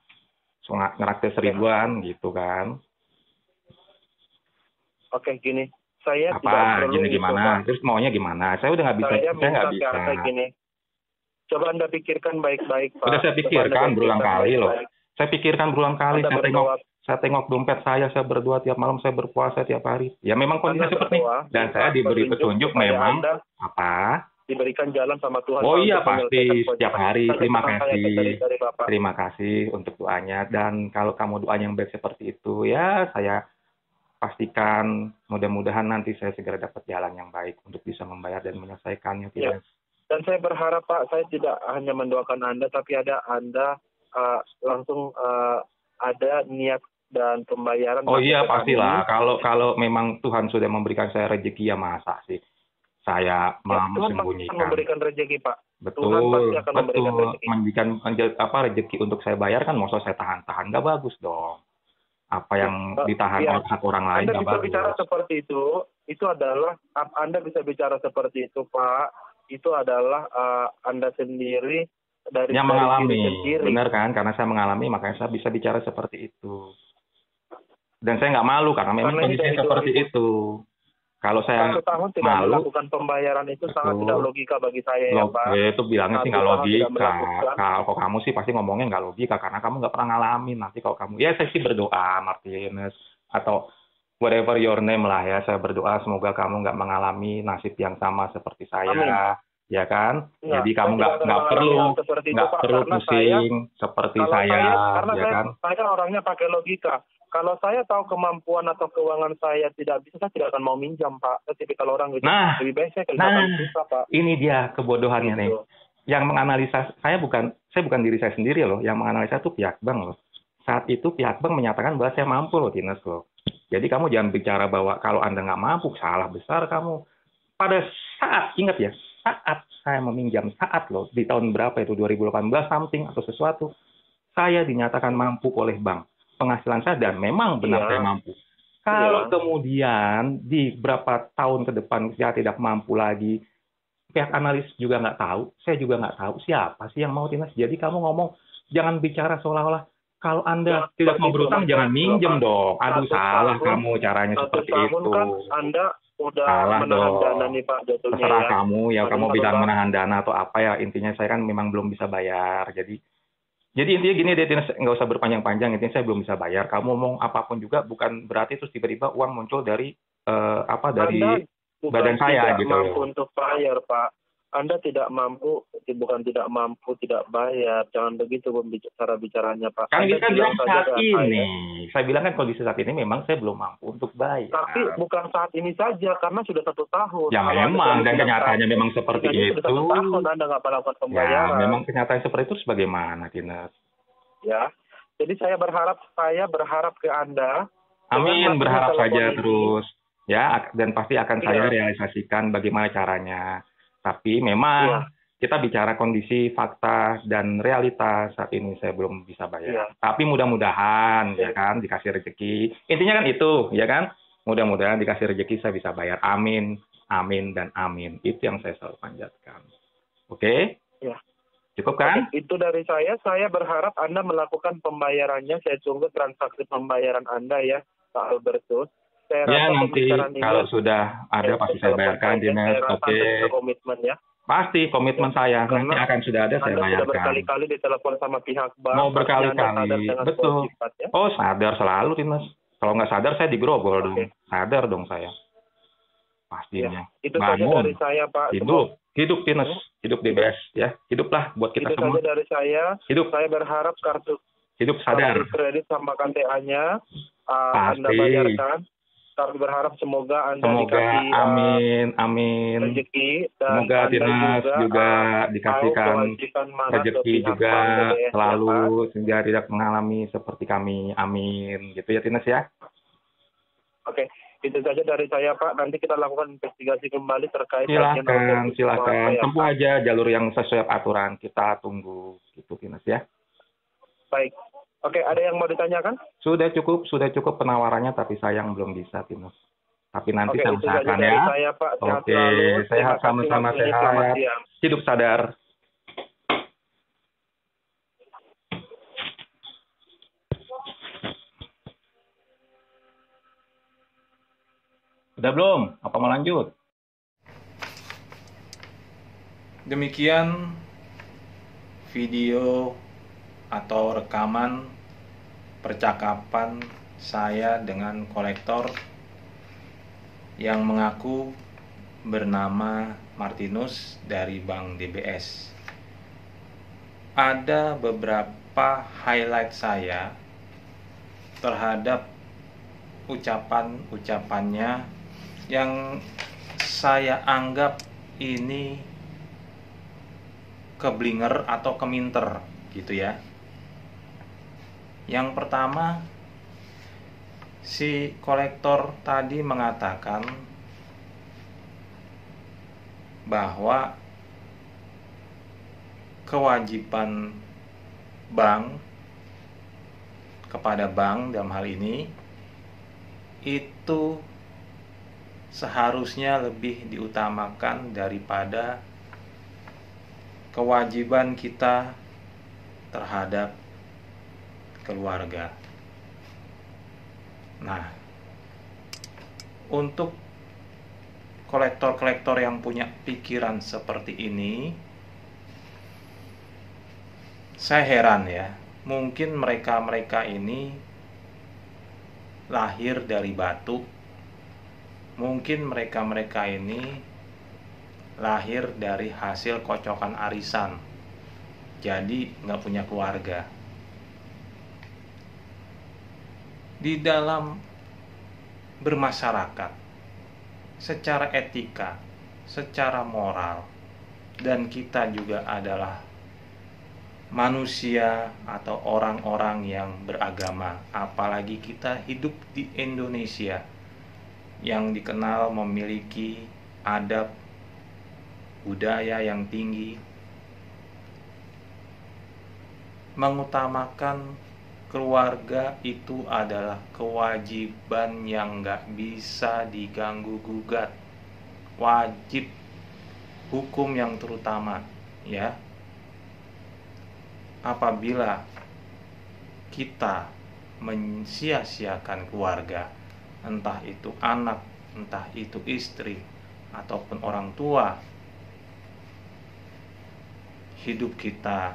Ngeraktir 1000-an gitu kan. Oke, gini. Saya apa gini gimana? Terus maunya gimana? Saya udah nggak bisa. Saya nggak bisa. Gini. Coba Anda pikirkan baik-baik, Pak. Udah saya pikirkan berulang kali loh. Saya pikirkan berulang kali. Saya tengok dompet saya berdua tiap malam, saya berpuasa tiap hari. Ya memang kondisi seperti ini. Dan saya diberi petunjuk memang apa? Diberikan jalan sama Tuhan. Oh iya pasti setiap hari. Terima kasih untuk doanya. Dan kalau kamu doanya yang baik seperti itu, ya saya pastikan mudah-mudahan nanti saya segera dapat jalan yang baik untuk bisa membayar dan menyelesaikannya. Ya. Dan saya berharap Pak, saya tidak hanya mendoakan Anda, tapi ada Anda langsung ada niat dan pembayaran. Oh iya pastilah. Kalau memang Tuhan sudah memberikan saya rezeki, ya masa sih saya Tuhan menyembunyikan. memberikan rezeki Pak. Betul. Tuhan pasti akan memberikan rezeki. Rezeki untuk saya bayar kan, maksud saya tahan nggak bagus dong. Apa yang ditahan oleh hak orang lain Anda bisa bicara seperti itu adalah Anda bisa bicara seperti itu Pak, itu adalah Anda sendiri yang mengalami, benar kan? Karena saya mengalami, makanya saya bisa bicara seperti itu. Dan saya nggak malu karena memang kondisinya seperti itu. Kalau saya 1 tahun tidak malu, melakukan pembayaran itu sangat betul. tidak logika bagi saya ya Pak. Itu bilangnya sih 1 nggak tahun tidak logika. melakukan. Kalau kamu sih pasti ngomongnya nggak logika karena kamu nggak pernah ngalamin. Nanti kalau kamu, ya saya sih berdoa Martinus atau whatever your name lah ya. Saya berdoa semoga kamu nggak mengalami nasib yang sama seperti saya, Amin. ya kan? Enggak, Jadi kamu saya tidak akan mengalami perlu hal seperti itu, Pak, karena pusing seperti kalau saya, karena ya kan? saya orangnya pakai logika. Kalau saya tahu kemampuan atau keuangan saya tidak bisa, saya tidak akan mau minjam, Pak. Saya tipikal orang gitu. Nah, Lebih baik saya kerjakan susah, Pak. ini dia kebodohannya nih. Gitu. Yang menganalisa saya bukan diri saya sendiri loh. Yang menganalisa itu pihak bank loh. Saat itu pihak bank menyatakan bahwa saya mampu loh, Tines loh. Jadi kamu jangan bicara bahwa kalau Anda nggak mampu, salah besar kamu. Pada saat, ingat ya, saat saya meminjam, saat loh, di tahun berapa itu, 2018 something atau sesuatu, saya dinyatakan mampu oleh bank. Penghasilan saya dan memang benar saya mampu. Kalau kemudian di berapa tahun ke depan saya tidak mampu lagi, pihak analis juga nggak tahu, saya juga nggak tahu siapa sih yang mau Tines. Jadi kamu ngomong, jangan bicara seolah-olah kalau Anda tidak mau berutang, jangan minjem dong. Aduh, salah kamu caranya seperti itu. Kan Anda udah salah menahan dong. dana nih Pak jatuhnya Terserah ya. kamu, ya kamu bilang menahan dana atau apa ya, intinya saya kan memang belum bisa bayar. Jadi intinya gini deh, Tines, nggak usah berpanjang-panjang, intinya saya belum bisa bayar. Kamu ngomong apapun juga bukan berarti terus tiba-tiba uang muncul dari dari badan saya gitu. Anda mampu untuk bayar, Pak. Anda tidak mampu, bukan tidak mampu, tidak bayar. Jangan begitu cara bicaranya, Pak. Kan Anda kita bilang saat ini. Saya bilang kan kondisi saat ini memang saya belum mampu untuk bayar. Tapi bukan saat ini saja, karena sudah 1 tahun. Ya memang, dan kenyataannya memang seperti itu. Sudah 1 tahun Anda nggak melakukan pembayaran. Ya, memang kenyataan seperti itu sebagaimana, Tines. Ya, jadi saya berharap ke Anda. Amin, berharap saja terus. Ya, dan pasti akan saya realisasikan bagaimana caranya. Tapi memang kita bicara kondisi, fakta, dan realitas saat ini saya belum bisa bayar. Tapi mudah-mudahan, ya kan, dikasih rezeki. Intinya kan itu, ya kan? Mudah-mudahan dikasih rezeki saya bisa bayar. Amin, amin, dan amin. Itu yang saya selalu panjatkan. Oke? Ya. Cukup kan? Itu dari saya. Saya berharap Anda melakukan pembayarannya. Saya tunggu transaksi pembayaran Anda ya, Pak Albertus. Ya, nanti kalau sudah ada pasti saya bayarkan, Tines. Oke. Komitmen ya. Pasti komitmen saya. Nanti akan sudah ada saya bayarkan. Anda sudah berkali-kali ditelepon sama pihak bank. Mau berkali-kali. Betul. Oh, sadar selalu, Tines. Kalau nggak sadar, saya digerobol dong. Sadar dong saya. Pastinya. Itu saja dari saya, Pak. Hidup, Tines. Hidup DBS. Ya. Hiduplah buat kita semua. Itu saja dari saya. Hidup. Saya berharap kartu sadar. Kredit sama KTA-nya Anda bayarkan. Kami berharap semoga Anda dikasih amin. rezeki dan semoga Tines juga dikasihkan rezeki juga selalu sehingga tidak mengalami seperti kami. Amin. Gitu ya, Tines ya. Oke, itu saja dari saya, Pak. Nanti kita lakukan investigasi kembali terkait. Silakan. Tempuh aja jalur yang sesuai aturan. Kita tunggu gitu, Tines ya. Baik. Oke, ada yang mau ditanyakan? Sudah cukup penawarannya, tapi sayang belum bisa, Tines. Tapi nanti saya usahakan ya. Saya, Pak. Oke, sehat sama-sama sehat. Hidup sadar. Udah belum? Apa mau lanjut? Demikian video atau rekaman percakapan saya dengan kolektor yang mengaku bernama Martinus dari Bank DBS. Ada beberapa highlight saya terhadap ucapan-ucapannya yang saya anggap ini keblinger atau keminter gitu ya. Yang pertama, si kolektor tadi mengatakan bahwa kewajiban bank kepada bank dalam hal ini itu seharusnya lebih diutamakan daripada kewajiban kita terhadap keluarga. Nah, untuk kolektor-kolektor yang punya pikiran seperti ini, saya heran ya. Mungkin mereka-mereka ini lahir dari batu. Mungkin mereka-mereka ini lahir dari hasil kocokan arisan. Jadi nggak punya keluarga. Di dalam bermasyarakat, secara etika, secara moral, dan kita juga adalah manusia atau orang-orang yang beragama, apalagi kita hidup di Indonesia yang dikenal memiliki adab budaya yang tinggi, mengutamakan keluarga itu adalah kewajiban yang gak bisa diganggu gugat, wajib hukum yang terutama ya. Apabila kita mensia-siakan keluarga, entah itu anak, entah itu istri, ataupun orang tua, hidup kita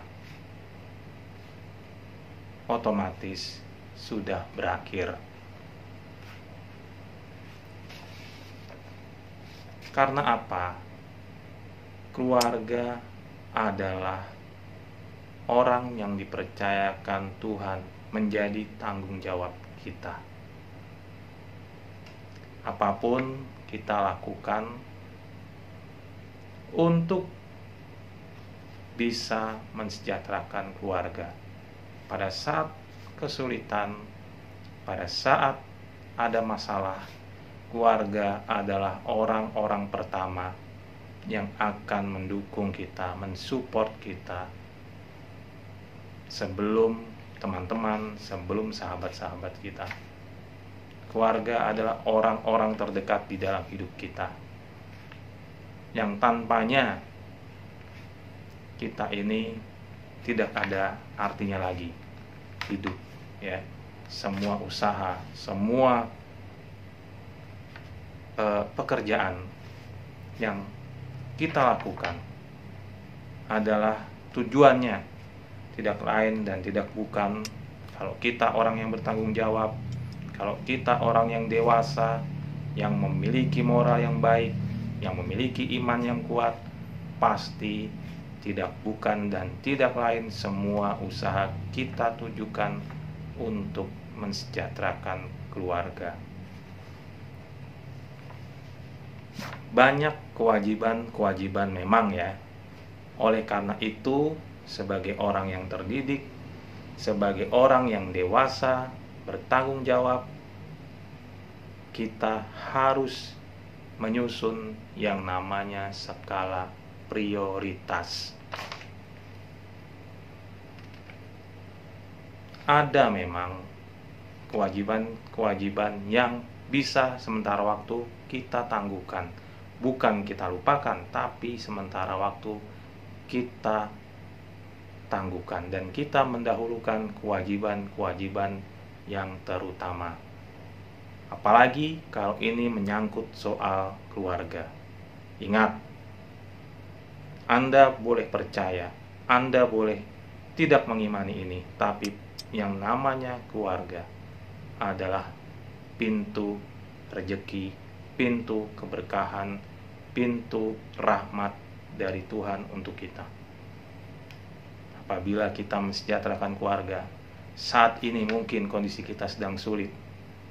otomatis sudah berakhir. Karena apa? Keluarga adalah orang yang dipercayakan Tuhan menjadi tanggung jawab kita. Apapun kita lakukan untuk bisa mensejahterakan keluarga. Pada saat kesulitan, pada saat ada masalah, keluarga adalah orang-orang pertama yang akan mendukung kita, mensupport kita, sebelum teman-teman, sebelum sahabat-sahabat kita. Keluarga adalah orang-orang terdekat di dalam hidup kita, yang tanpanya kita ini tidak ada artinya lagi hidup ya. Semua usaha, semua pekerjaan yang kita lakukan adalah tujuannya tidak lain dan tidak bukan kalau kita orang yang bertanggung jawab, kalau kita orang yang dewasa, yang memiliki moral yang baik, yang memiliki iman yang kuat, pasti tidak bukan dan tidak lain semua usaha kita tujukan untuk mensejahterakan keluarga. Banyak kewajiban-kewajiban memang ya. Oleh karena itu, sebagai orang yang terdidik, sebagai orang yang dewasa, bertanggung jawab, kita harus menyusun yang namanya skala prioritas. Ada memang kewajiban-kewajiban yang bisa sementara waktu kita tangguhkan, bukan kita lupakan, tapi sementara waktu kita tangguhkan dan kita mendahulukan kewajiban-kewajiban yang terutama. Apalagi kalau ini menyangkut soal keluarga. Ingat, Anda boleh percaya, Anda boleh tidak mengimani ini, tapi yang namanya keluarga adalah pintu rezeki, pintu keberkahan, pintu rahmat dari Tuhan untuk kita. Apabila kita mensejahterakan keluarga, saat ini mungkin kondisi kita sedang sulit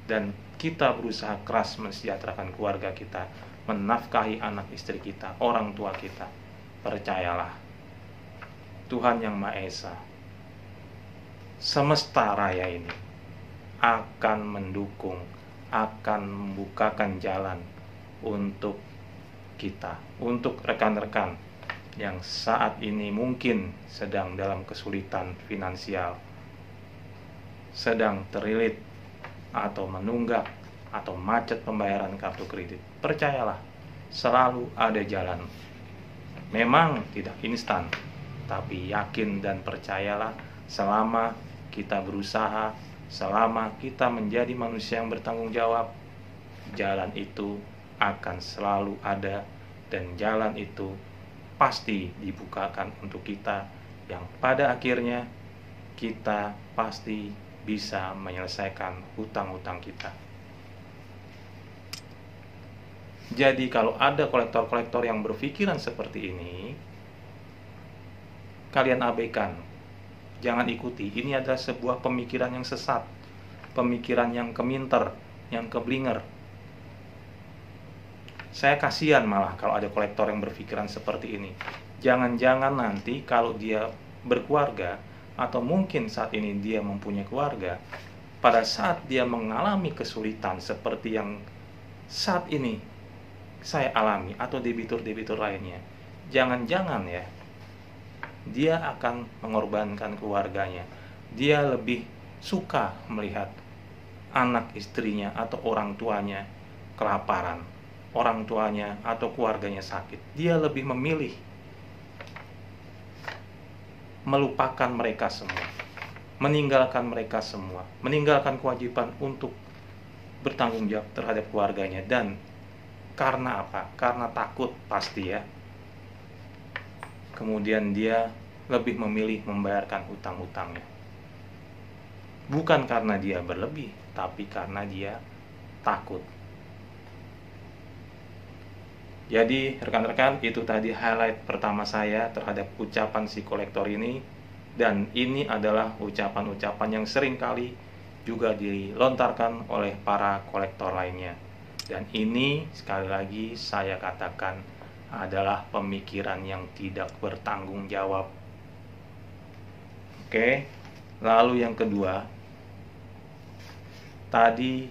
dan kita berusaha keras mensejahterakan keluarga kita, menafkahi anak istri kita, orang tua kita. Percayalah, Tuhan Yang Maha Esa, semesta raya ini akan mendukung, akan membukakan jalan untuk kita, untuk rekan-rekan yang saat ini mungkin sedang dalam kesulitan finansial, sedang terlilit atau menunggak atau macet pembayaran kartu kredit. Percayalah, selalu ada jalan. Memang tidak instan, tapi yakin dan percayalah, selama kita berusaha, selama kita menjadi manusia yang bertanggung jawab, jalan itu akan selalu ada, dan jalan itu pasti dibukakan untuk kita, yang pada akhirnya kita pasti bisa menyelesaikan hutang-hutang kita. Jadi kalau ada kolektor-kolektor yang berpikiran seperti ini, kalian abaikan, jangan ikuti. Ini adalah sebuah pemikiran yang sesat, pemikiran yang keminter, yang keblinger. Saya kasihan malah kalau ada kolektor yang berpikiran seperti ini. Jangan-jangan nanti kalau dia berkeluarga, atau mungkin saat ini dia mempunyai keluarga, pada saat dia mengalami kesulitan seperti yang saat ini saya alami, atau debitur-debitur lainnya, jangan-jangan ya, dia akan mengorbankan keluarganya. Dia lebih suka melihat anak istrinya atau orang tuanya kelaparan, orang tuanya atau keluarganya sakit. Dia lebih memilih melupakan mereka semua, meninggalkan mereka semua, meninggalkan kewajiban untuk bertanggung jawab terhadap keluarganya. Dan karena apa? Karena takut pasti ya. Kemudian dia lebih memilih membayarkan hutang-hutangnya. Bukan karena dia berlebih, tapi karena dia takut. Jadi rekan-rekan, itu tadi highlight pertama saya terhadap ucapan si kolektor ini. Dan ini adalah ucapan-ucapan yang sering kali juga dilontarkan oleh para kolektor lainnya. Dan ini sekali lagi saya katakan adalah pemikiran yang tidak bertanggung jawab. Oke, lalu yang kedua, tadi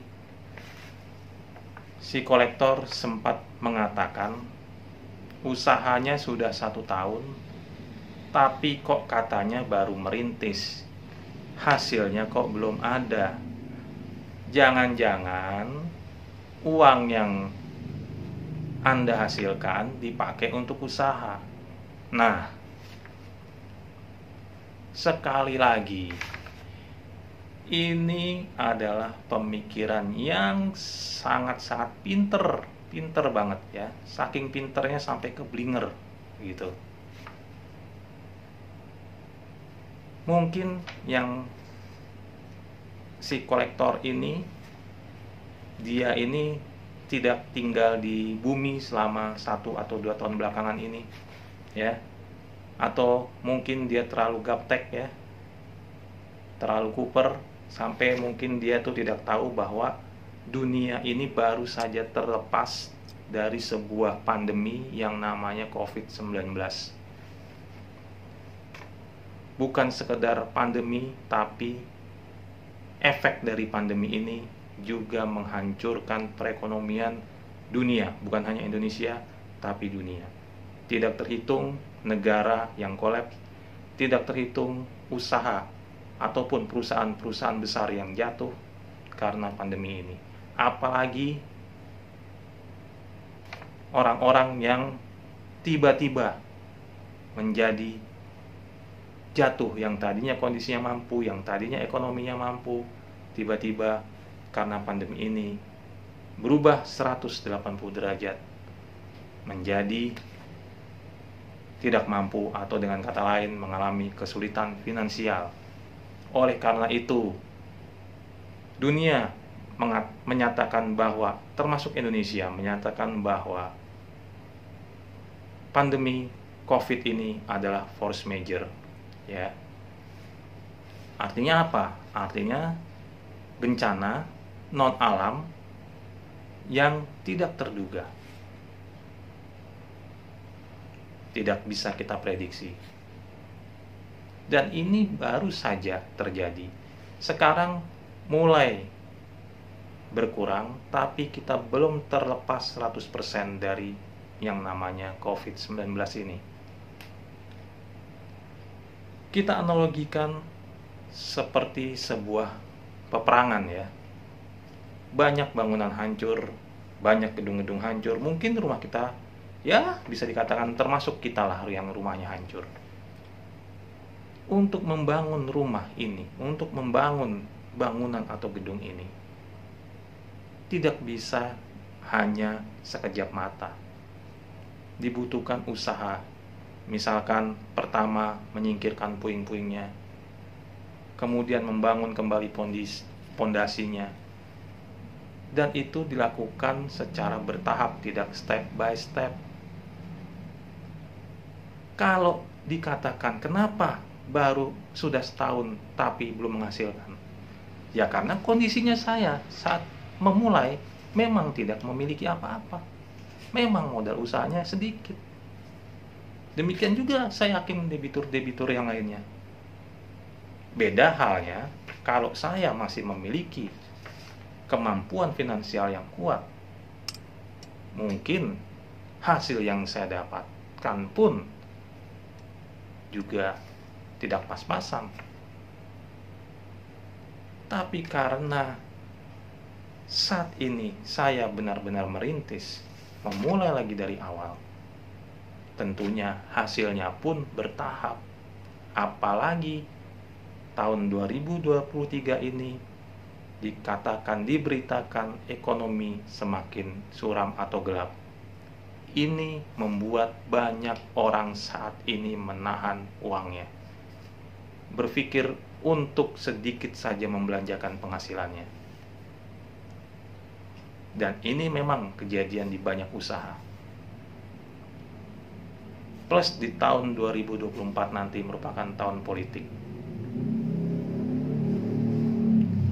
si kolektor sempat mengatakan usahanya sudah 1 tahun, tapi kok katanya baru merintis, hasilnya kok belum ada. Jangan-jangan uang yang Anda hasilkan dipakai untuk usaha. Nah, sekali lagi, ini adalah pemikiran yang sangat-sangat pinter banget ya. Saking pinternya sampai keblinger gitu. Mungkin yang si kolektor ini, dia ini tidak tinggal di bumi selama 1 atau 2 tahun belakangan ini ya. Atau mungkin dia terlalu gaptek ya, terlalu kuper, sampai mungkin dia tuh tidak tahu bahwa dunia ini baru saja terlepas dari sebuah pandemi yang namanya COVID-19. Bukan sekedar pandemi, tapi efek dari pandemi ini juga menghancurkan perekonomian dunia, bukan hanya Indonesia, tapi dunia. Tidak terhitung negara yang kolaps, tidak terhitung usaha ataupun perusahaan-perusahaan besar yang jatuh karena pandemi ini. Apalagi orang-orang yang tiba-tiba menjadi jatuh, yang tadinya kondisinya mampu, yang tadinya ekonominya mampu, tiba-tiba karena pandemi ini berubah 180 derajat menjadi tidak mampu, atau dengan kata lain mengalami kesulitan finansial. Oleh karena itu, dunia menyatakan bahwa, termasuk Indonesia, menyatakan bahwa pandemi COVID ini adalah force majeure ya. Artinya apa? Artinya bencana non alam yang tidak terduga, tidak bisa kita prediksi. Dan ini baru saja terjadi. Sekarang mulai berkurang, tapi kita belum terlepas 100% dari yang namanya COVID-19 ini. Kita analogikan seperti sebuah peperangan ya. Banyak bangunan hancur, banyak gedung-gedung hancur. Mungkin rumah kita ya bisa dikatakan termasuk kita lah yang rumahnya hancur. Untuk membangun rumah ini, untuk membangun bangunan atau gedung ini, tidak bisa hanya sekejap mata. Dibutuhkan usaha. Misalkan pertama menyingkirkan puing-puingnya, kemudian membangun kembali pondasinya. Dan itu dilakukan secara bertahap, tidak step by step. Kalau dikatakan kenapa baru sudah setahun tapi belum menghasilkan, ya karena kondisinya saya saat memulai memang tidak memiliki apa-apa. Memang modal usahanya sedikit. Demikian juga saya yakin debitur-debitur yang lainnya. Beda halnya kalau saya masih memiliki kemampuan finansial yang kuat. Mungkin hasil yang saya dapatkan pun juga tidak pas-pasan. Tapi karena saat ini saya benar-benar merintis, memulai lagi dari awal, tentunya hasilnya pun bertahap. Apalagi tahun 2023 ini diberitakan ekonomi semakin suram atau gelap. Ini membuat banyak orang saat ini menahan uangnya, berpikir untuk sedikit saja membelanjakan penghasilannya. Dan ini memang kejadian di banyak usaha. Plus di tahun 2024 nanti merupakan tahun politik.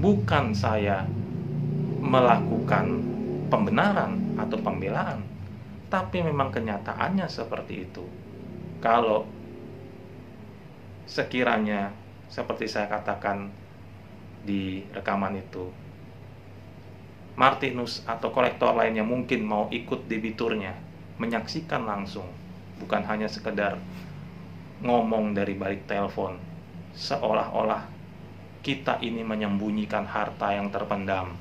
Bukan saya melakukan pembenaran atau pembelaan, tapi memang kenyataannya seperti itu. Kalau sekiranya seperti saya katakan di rekaman itu, Martinus atau kolektor lainnya mungkin mau ikut debiturnya, menyaksikan langsung, bukan hanya sekedar ngomong dari balik telepon, seolah-olah kita ini menyembunyikan harta yang terpendam,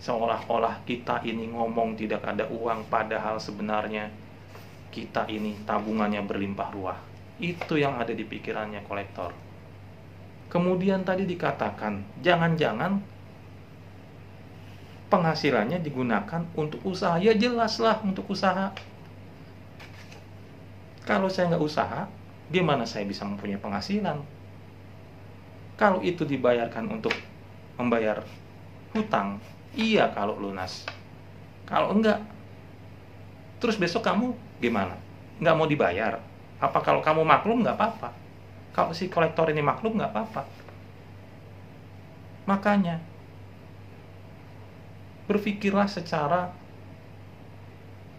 seolah-olah kita ini ngomong tidak ada uang, padahal sebenarnya kita ini tabungannya berlimpah ruah. Itu yang ada di pikirannya kolektor. Kemudian tadi dikatakan, jangan-jangan penghasilannya digunakan untuk usaha. Ya jelaslah untuk usaha. Kalau saya nggak usaha, gimana saya bisa mempunyai penghasilan? Kalau itu dibayarkan untuk membayar hutang, iya kalau lunas. Kalau enggak, terus besok kamu gimana? Nggak mau dibayar? Apa kalau kamu maklum nggak apa-apa? Kalau si kolektor ini maklum nggak apa-apa? Makanya, berpikirlah secara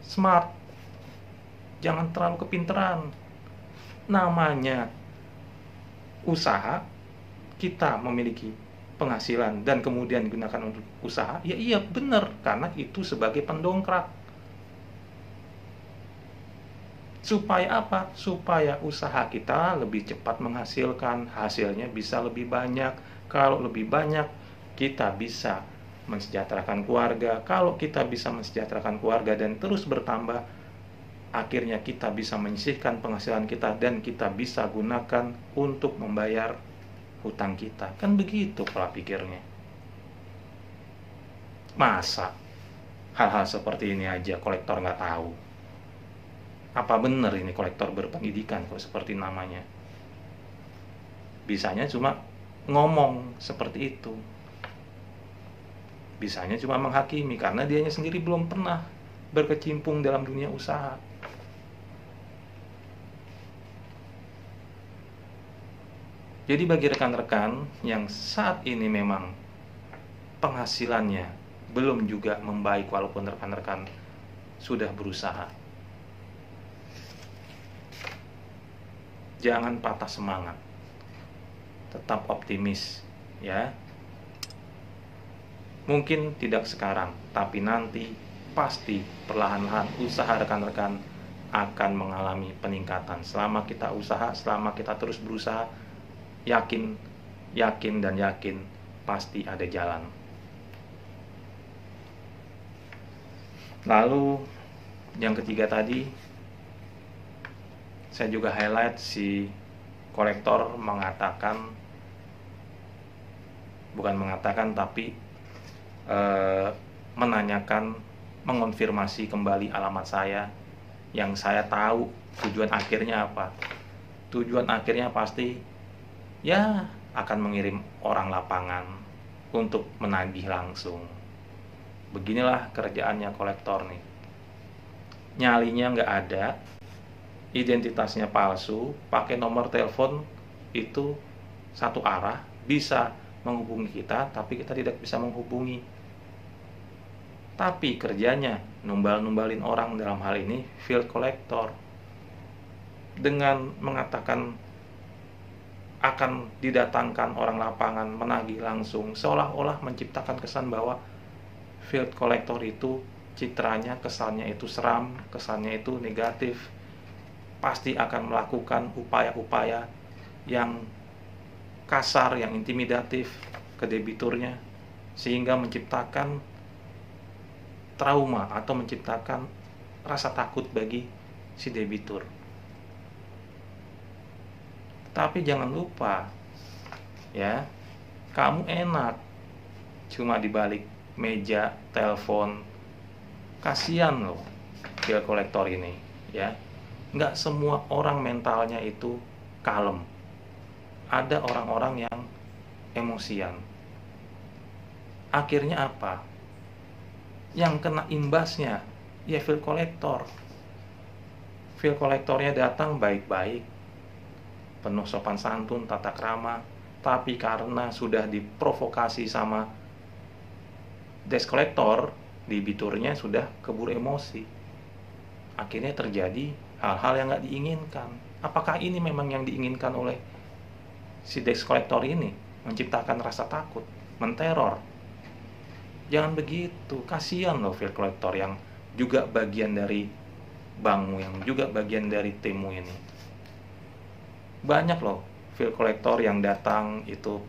smart. Jangan terlalu kepinteran. Namanya usaha, kita memiliki penghasilan dan kemudian digunakan untuk usaha, ya iya benar, karena itu sebagai pendongkrak. Supaya apa? Supaya usaha kita lebih cepat menghasilkan, hasilnya bisa lebih banyak. Kalau lebih banyak, kita bisa mensejahterakan keluarga. Kalau kita bisa mensejahterakan keluarga dan terus bertambah, akhirnya kita bisa menyisihkan penghasilan kita dan kita bisa gunakan untuk membayar hutang kita. Kan begitu pola pikirnya. Masa hal-hal seperti ini aja kolektor nggak tahu? Apa benar ini kolektor berpendidikan kalau seperti namanya? Bisanya cuma ngomong seperti itu. Bisanya cuma menghakimi karena dianya sendiri belum pernah berkecimpung dalam dunia usaha. Jadi bagi rekan-rekan yang saat ini memang penghasilannya belum juga membaik walaupun rekan-rekan sudah berusaha, jangan patah semangat. Tetap optimis ya. Mungkin tidak sekarang, tapi nanti pasti perlahan-lahan usaha rekan-rekan akan mengalami peningkatan. Selama kita usaha, selama kita terus berusaha, yakin pasti ada jalan. Lalu yang ketiga tadi, saya juga highlight si kolektor menanyakan mengonfirmasi kembali alamat saya, yang saya tahu tujuan akhirnya apa. Tujuan akhirnya pasti ya akan mengirim orang lapangan untuk menagih langsung. Beginilah kerjaannya kolektor nih. Nyalinya nggak ada, identitasnya palsu, pakai nomor telepon itu satu arah, bisa menghubungi kita, tapi kita tidak bisa menghubungi. Tapi kerjanya numbal-numbalin orang, dalam hal ini field collector, dengan mengatakan akan didatangkan orang lapangan menagih langsung, seolah-olah menciptakan kesan bahwa field collector itu citranya, kesannya itu seram, kesannya itu negatif, pasti akan melakukan upaya-upaya yang kasar, yang intimidatif ke debiturnya, sehingga menciptakan trauma atau menciptakan rasa takut bagi si debitur. Tapi jangan lupa ya, kamu enak cuma di balik meja telepon. Kasihan loh bill kolektor ini ya. Nggak semua orang mentalnya itu kalem. Ada orang-orang yang emosian. Akhirnya apa? Yang kena imbasnya ya bill kolektor. Bill kolektornya datang baik-baik, penuh sopan santun, tata krama, tapi karena sudah diprovokasi sama desk kolektor, debiturnya sudah keburu emosi. Akhirnya terjadi hal-hal yang nggak diinginkan. Apakah ini memang yang diinginkan oleh si desk kolektor ini? Menciptakan rasa takut, menteror. Jangan begitu, kasihan loh bill kolektor yang juga bagian dari bankmu, yang juga bagian dari timmu ini. Banyak loh bill kolektor yang datang itu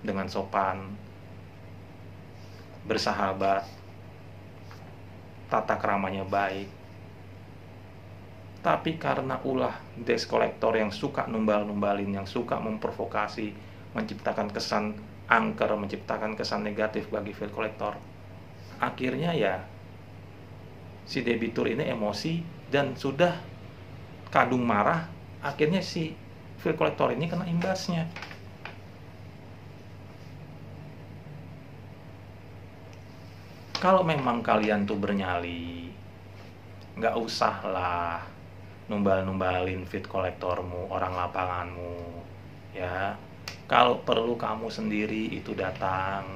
dengan sopan, bersahabat, tata keramanya baik. Tapi karena ulah desk kolektor yang suka numbal-numbalin, yang suka memprovokasi, menciptakan kesan angker, menciptakan kesan negatif bagi bill kolektor, akhirnya ya si debitur ini emosi dan sudah kadung marah. Akhirnya si bill kolektor ini kena imbasnya. Kalau memang kalian tuh bernyali, nggak usah lah numbal-numbalin bill kolektormu, orang lapanganmu ya. Kalau perlu kamu sendiri itu datang,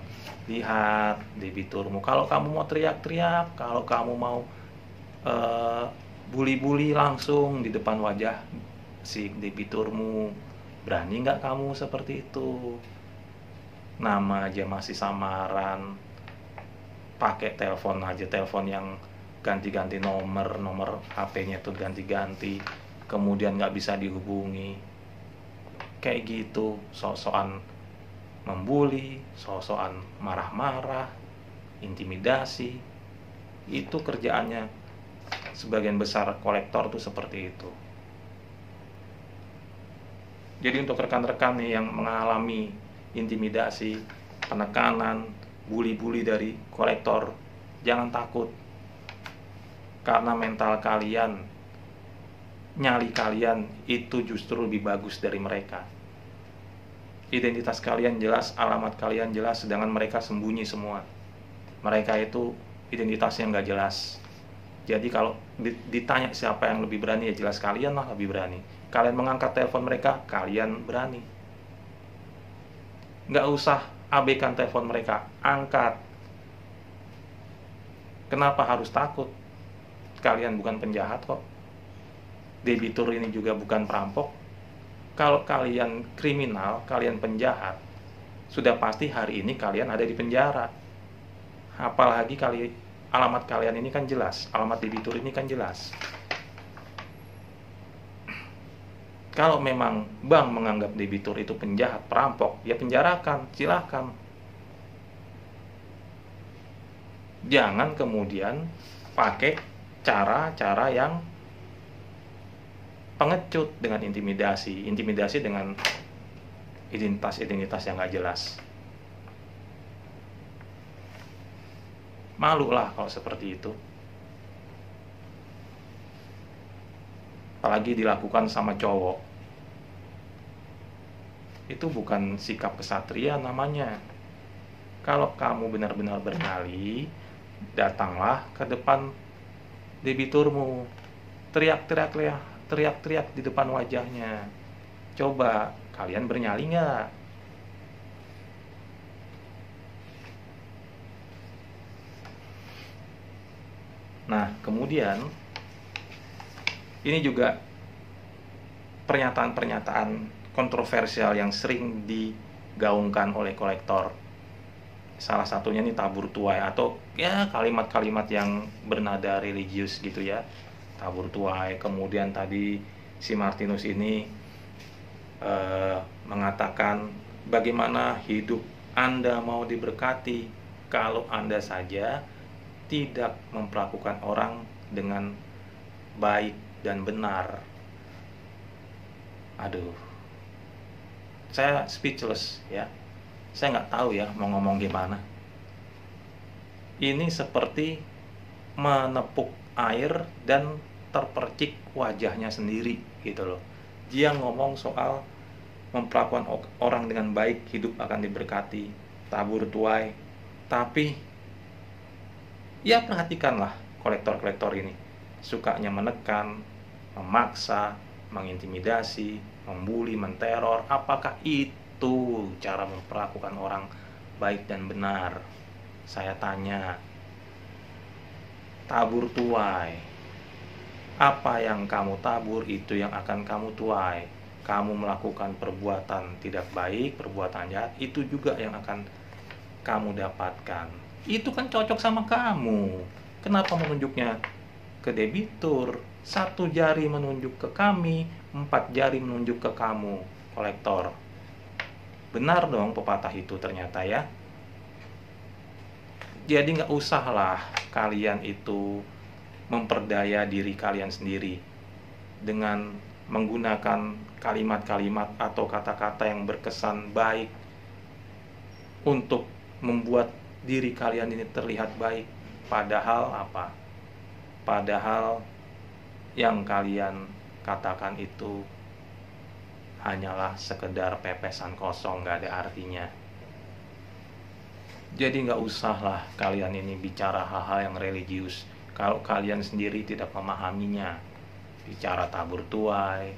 lihat debiturmu. Kalau kamu mau teriak-teriak, kalau kamu mau bully-bully langsung di depan wajah si debiturmu, berani nggak kamu seperti itu? Nama aja masih samaran, pakai telepon aja, telepon yang ganti-ganti nomor HP-nya tuh ganti-ganti, kemudian nggak bisa dihubungi. Kayak gitu, sok-sokan membuli, sok-sokan marah-marah, intimidasi. Itu kerjaannya sebagian besar kolektor tuh seperti itu. Jadi untuk rekan-rekan nih yang mengalami intimidasi, penekanan, bully-bully dari kolektor, jangan takut. Karena mental kalian, nyali kalian itu justru lebih bagus dari mereka. Identitas kalian jelas, alamat kalian jelas, sedangkan mereka sembunyi semua. Mereka itu identitasnya nggak jelas. Jadi kalau ditanya siapa yang lebih berani, ya jelas kalian lah lebih berani. Kalian mengangkat telepon mereka, kalian berani. Nggak usah abaikan telepon mereka, angkat. Kenapa harus takut? Kalian bukan penjahat kok. Debitur ini juga bukan perampok. Kalau kalian kriminal, kalian penjahat, sudah pasti hari ini kalian ada di penjara. Apalagi alamat kalian ini kan jelas, alamat debitur ini kan jelas. Kalau memang bank menganggap debitur itu penjahat, perampok, ya penjarakan, silakan. Jangan kemudian pakai cara-cara yang pengecut dengan intimidasi dengan identitas yang nggak jelas. Malu lah kalau seperti itu. Apalagi dilakukan sama cowok. Itu bukan sikap kesatria namanya. Kalau kamu benar-benar bernyali, datanglah ke depan debiturmu. Teriak-teriak di depan wajahnya. Coba, kalian bernyali nggak? Nah, kemudian ini juga pernyataan-pernyataan kontroversial yang sering digaungkan oleh kolektor. Salah satunya nih tabur tuai, atau ya kalimat-kalimat yang bernada religius gitu ya. Tabur tuai. Kemudian tadi si Martinus ini mengatakan bagaimana hidup Anda mau diberkati kalau Anda saja tidak memperlakukan orang dengan baik dan benar. Aduh, saya speechless ya. Saya nggak tahu ya mau ngomong gimana. Ini seperti menepuk air dan terpercik wajahnya sendiri gitu loh. Dia ngomong soal memperlakukan orang dengan baik, hidup akan diberkati, tabur tuai. Tapi ya perhatikanlah kolektor-kolektor ini. Sukanya menekan, memaksa, mengintimidasi, membuli, menteror. Apakah itu cara memperlakukan orang baik dan benar? Saya tanya. Tabur tuai. Apa yang kamu tabur itu yang akan kamu tuai. Kamu melakukan perbuatan tidak baik, perbuatan jahat, itu juga yang akan kamu dapatkan. Itu kan cocok sama kamu. Kenapa menunjuknya ke debitur? 1 jari menunjuk ke kami, 4 jari menunjuk ke kamu, kolektor. Benar dong pepatah itu ternyata ya. Jadi nggak usahlah kalian itu memperdaya diri kalian sendiri dengan menggunakan kalimat-kalimat atau kata-kata yang berkesan baik untuk membuat diri kalian ini terlihat baik. Padahal apa? Padahal yang kalian katakan itu hanyalah sekedar pepesan kosong, nggak ada artinya. Jadi nggak usahlah kalian ini bicara hal-hal yang religius kalau kalian sendiri tidak memahaminya. Bicara tabur tuai,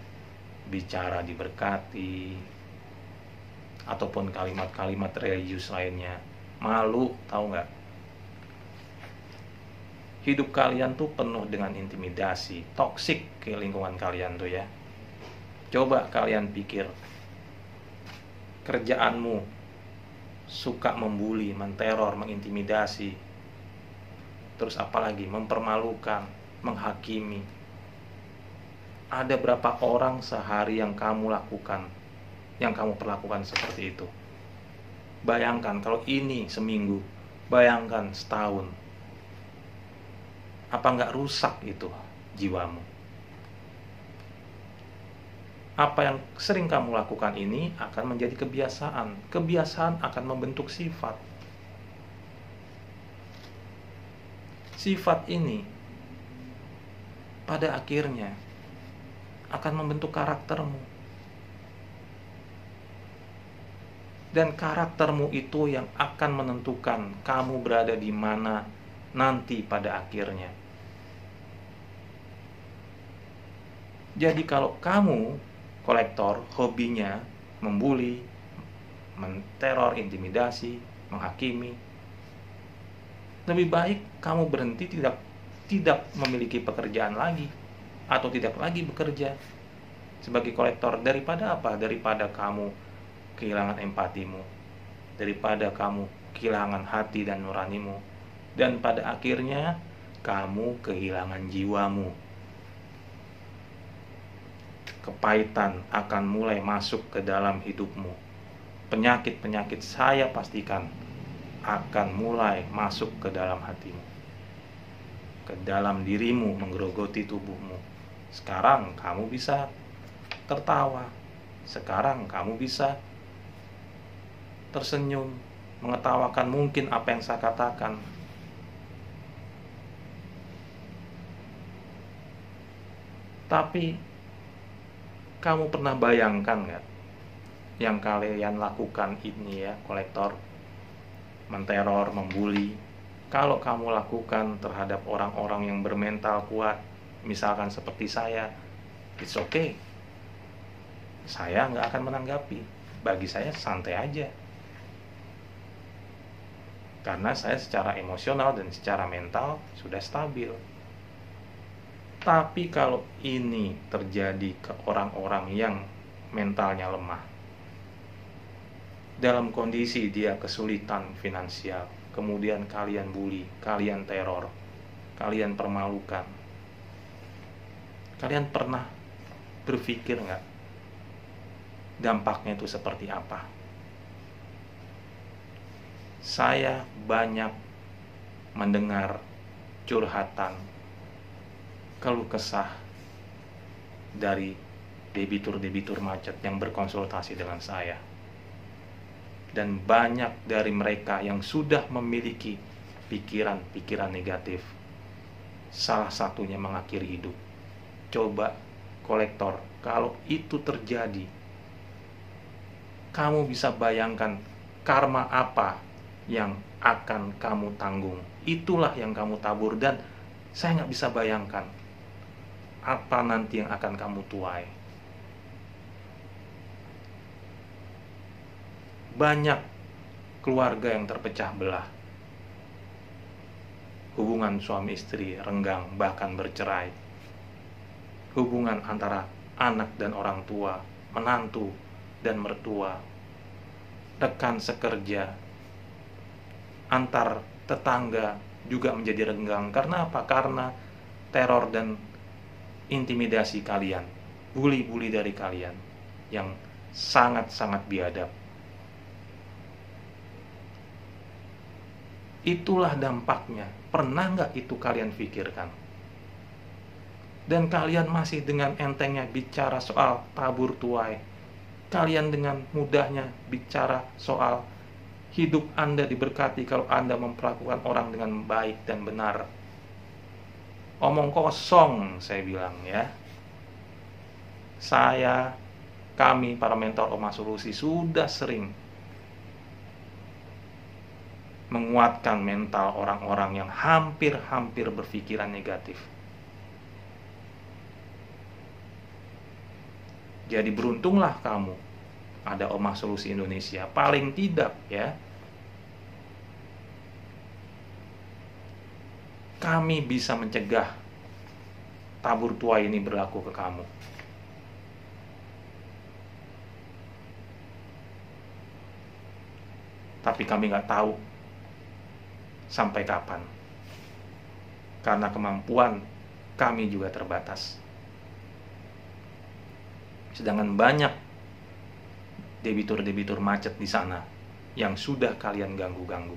bicara diberkati, ataupun kalimat-kalimat religius lainnya. Malu, tahu nggak? Hidup kalian tuh penuh dengan intimidasi, toksik ke lingkungan kalian tuh ya. Coba kalian pikir, kerjaanmu suka membuli, menteror, mengintimidasi, terus apalagi mempermalukan, menghakimi. Ada berapa orang sehari yang kamu lakukan, yang kamu perlakukan seperti itu? Bayangkan kalau ini seminggu, bayangkan setahun. Apa nggak rusak itu jiwamu? Apa yang sering kamu lakukan ini akan menjadi kebiasaan. Kebiasaan akan membentuk sifat. Sifat ini pada akhirnya akan membentuk karaktermu. Dan karaktermu itu yang akan menentukan kamu berada di mana nanti pada akhirnya. Jadi kalau kamu kolektor hobinya membuli, menteror, intimidasi, menghakimi, lebih baik kamu berhenti tidak memiliki pekerjaan lagi atau tidak lagi bekerja sebagai kolektor. Daripada apa? Daripada kamu kehilangan empatimu, daripada kamu kehilangan hati dan nuranimu, dan pada akhirnya kamu kehilangan jiwamu. Kepahitan akan mulai masuk ke dalam hidupmu. Penyakit-penyakit saya pastikan akan mulai masuk ke dalam hatimu, ke dalam dirimu, menggerogoti tubuhmu. Sekarang kamu bisa tertawa, sekarang kamu bisa tersenyum, mengetawakan mungkin apa yang saya katakan. Tapi kamu pernah bayangkan nggak yang kalian lakukan ini ya, kolektor, menteror, membuli, kalau kamu lakukan terhadap orang-orang yang bermental kuat, misalkan seperti saya, it's okay. Saya nggak akan menanggapi. Bagi saya santai aja. Karena saya secara emosional dan secara mental sudah stabil. Tapi kalau ini terjadi ke orang-orang yang mentalnya lemah, dalam kondisi dia kesulitan finansial, kemudian kalian bully, kalian teror, kalian permalukan, kalian pernah berpikir nggak dampaknya itu seperti apa? Saya banyak mendengar curhatan, keluh kesah dari debitur-debitur macet yang berkonsultasi dengan saya. Dan banyak dari mereka yang sudah memiliki pikiran-pikiran negatif. Salah satunya mengakhiri hidup. Coba kolektor, kalau itu terjadi, kamu bisa bayangkan karma apa yang akan kamu tanggung. Itulah yang kamu tabur, dan saya nggak bisa bayangkan apa nanti yang akan kamu tuai. Banyak keluarga yang terpecah belah. Hubungan suami istri renggang, bahkan bercerai. Hubungan antara anak dan orang tua, menantu dan mertua, rekan sekerja, antar tetangga juga menjadi renggang. Karena apa? Karena teror dan intimidasi kalian, bully-bully dari kalian yang sangat-sangat biadab. Itulah dampaknya. Pernah nggak itu kalian pikirkan? Dan kalian masih dengan entengnya bicara soal tabur tuai. Kalian dengan mudahnya bicara soal hidup Anda diberkati kalau Anda memperlakukan orang dengan baik dan benar. Omong kosong, saya bilang ya. Kami para mentor Oma Solusi sudah sering menguatkan mental orang-orang yang hampir-hampir berpikiran negatif. Jadi beruntunglah kamu ada Oma Solusi Indonesia. Paling tidak ya, kami bisa mencegah tabur tuai ini berlaku ke kamu. Tapi kami nggak tahu sampai kapan, karena kemampuan kami juga terbatas. Sedangkan banyak debitur-debitur macet di sana yang sudah kalian ganggu-ganggu.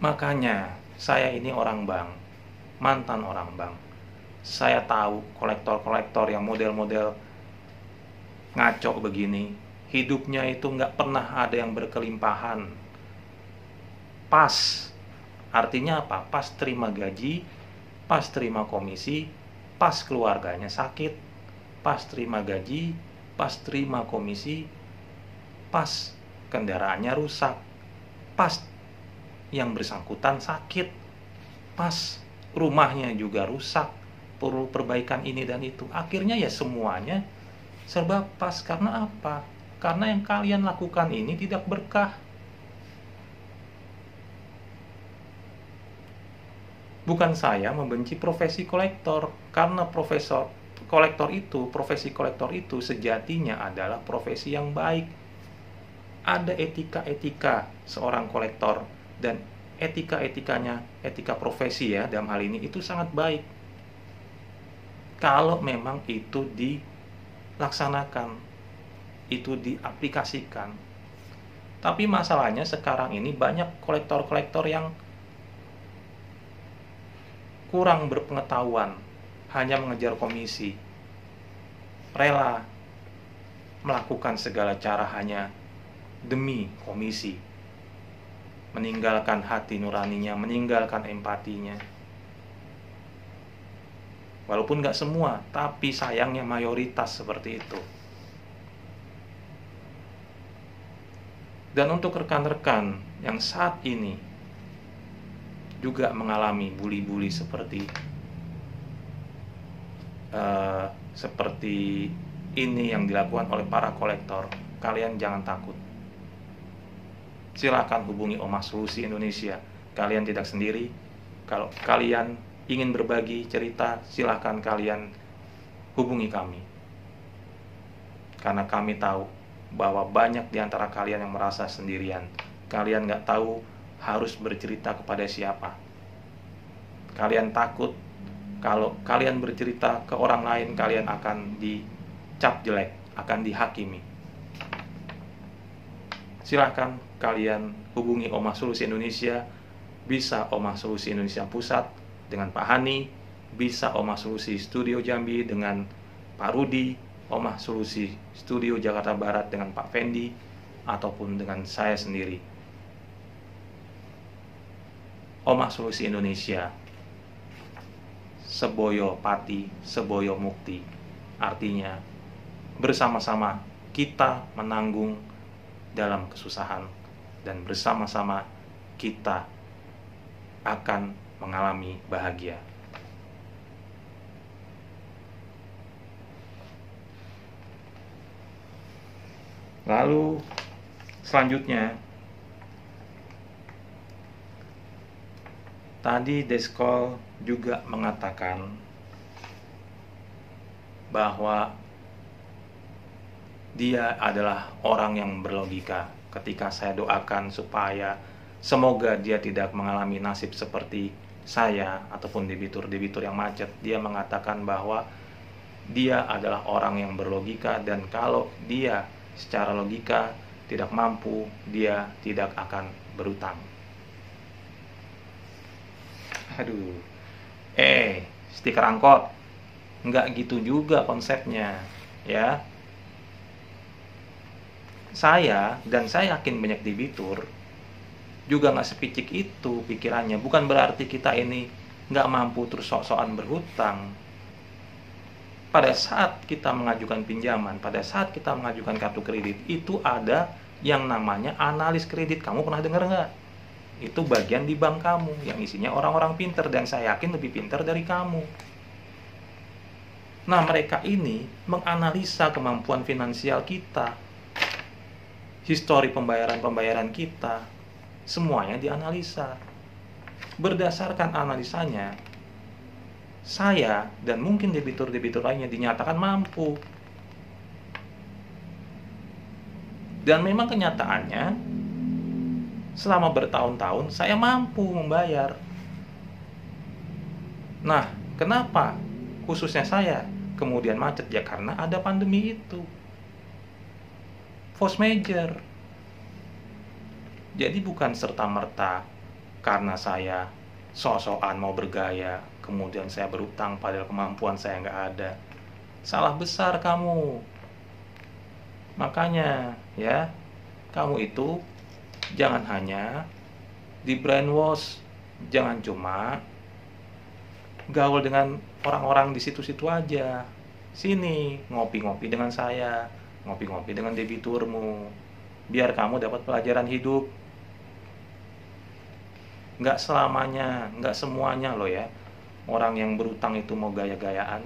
Makanya saya ini orang bank, mantan orang bank. Saya tahu kolektor-kolektor yang model-model ngaco begini, hidupnya itu nggak pernah ada yang berkelimpahan. Pas, artinya apa? Pas terima gaji, pas terima komisi, pas keluarganya sakit, pas terima gaji, pas terima komisi, pas kendaraannya rusak, pas yang bersangkutan sakit, pas rumahnya juga rusak, perlu perbaikan ini dan itu. Akhirnya ya semuanya serba pas. Karena apa? Karena yang kalian lakukan ini tidak berkah. Bukan saya membenci profesi kolektor, karena profesi kolektor itu sejatinya adalah profesi yang baik. Ada etika-etika seorang kolektor, dan etika-etikanya, etika profesi ya dalam hal ini itu sangat baik. Kalau memang itu dilaksanakan, itu diaplikasikan. Tapi masalahnya sekarang ini banyak kolektor-kolektor yang kurang berpengetahuan, hanya mengejar komisi, rela melakukan segala cara hanya demi komisi, meninggalkan hati nuraninya, meninggalkan empatinya. Walaupun nggak semua, tapi sayangnya mayoritas seperti itu. Dan untuk rekan-rekan yang saat ini juga mengalami bully-bully seperti ini yang dilakukan oleh para kolektor, kalian jangan takut. Silakan hubungi Omah Solusi Indonesia. Kalian tidak sendiri. Kalau kalian ingin berbagi cerita, silakan kalian hubungi kami. Karena kami tahu bahwa banyak di antara kalian yang merasa sendirian. Kalian nggak tahu harus bercerita kepada siapa. Kalian takut kalau kalian bercerita ke orang lain, kalian akan dicap jelek, akan dihakimi. Silahkan kalian hubungi Omah Solusi Indonesia. Bisa Omah Solusi Indonesia Pusat dengan Pak Hani, bisa Omah Solusi Studio Jambi dengan Pak Rudi, Omah Solusi Studio Jakarta Barat dengan Pak Fendi, ataupun dengan saya sendiri. Omah Solusi Indonesia, Seboyo Pati, Seboyo Mukti. Artinya, bersama-sama kita menanggung dalam kesusahan, dan bersama-sama kita akan mengalami bahagia. Lalu selanjutnya, tadi Deskol juga mengatakan bahwa dia adalah orang yang berlogika. Ketika saya doakan supaya semoga dia tidak mengalami nasib seperti saya ataupun debitur-debitur yang macet, dia mengatakan bahwa dia adalah orang yang berlogika, dan kalau dia secara logika tidak mampu, dia tidak akan berutang. Aduh, stiker angkot, nggak gitu juga konsepnya, ya. Saya yakin banyak debitur juga nggak sepicik itu pikirannya. Bukan berarti kita ini nggak mampu terus sok-sokan berhutang. Pada saat kita mengajukan pinjaman, pada saat kita mengajukan kartu kredit, itu ada yang namanya analis kredit. Kamu pernah dengar nggak? Itu bagian di bank kamu yang isinya orang-orang pinter, dan saya yakin lebih pinter dari kamu. Nah, mereka ini menganalisa kemampuan finansial kita, histori pembayaran-pembayaran kita, semuanya dianalisa. Berdasarkan analisanya, saya dan mungkin debitur-debitur lainnya dinyatakan mampu. Dan memang kenyataannya, selama bertahun-tahun saya mampu membayar. Nah, kenapa khususnya saya kemudian macet? Ya karena ada pandemi itu. Force major. Jadi bukan serta-merta karena saya sok-sokan mau bergaya, kemudian saya berutang padahal kemampuan saya nggak ada. Salah besar kamu. Makanya ya, kamu itu jangan hanya di brainwash, jangan cuma gaul dengan orang-orang di situ-situ aja. Sini ngopi-ngopi dengan saya, ngopi-ngopi dengan debiturmu, biar kamu dapat pelajaran hidup. Nggak selamanya, nggak semuanya loh ya, orang yang berutang itu mau gaya-gayaan.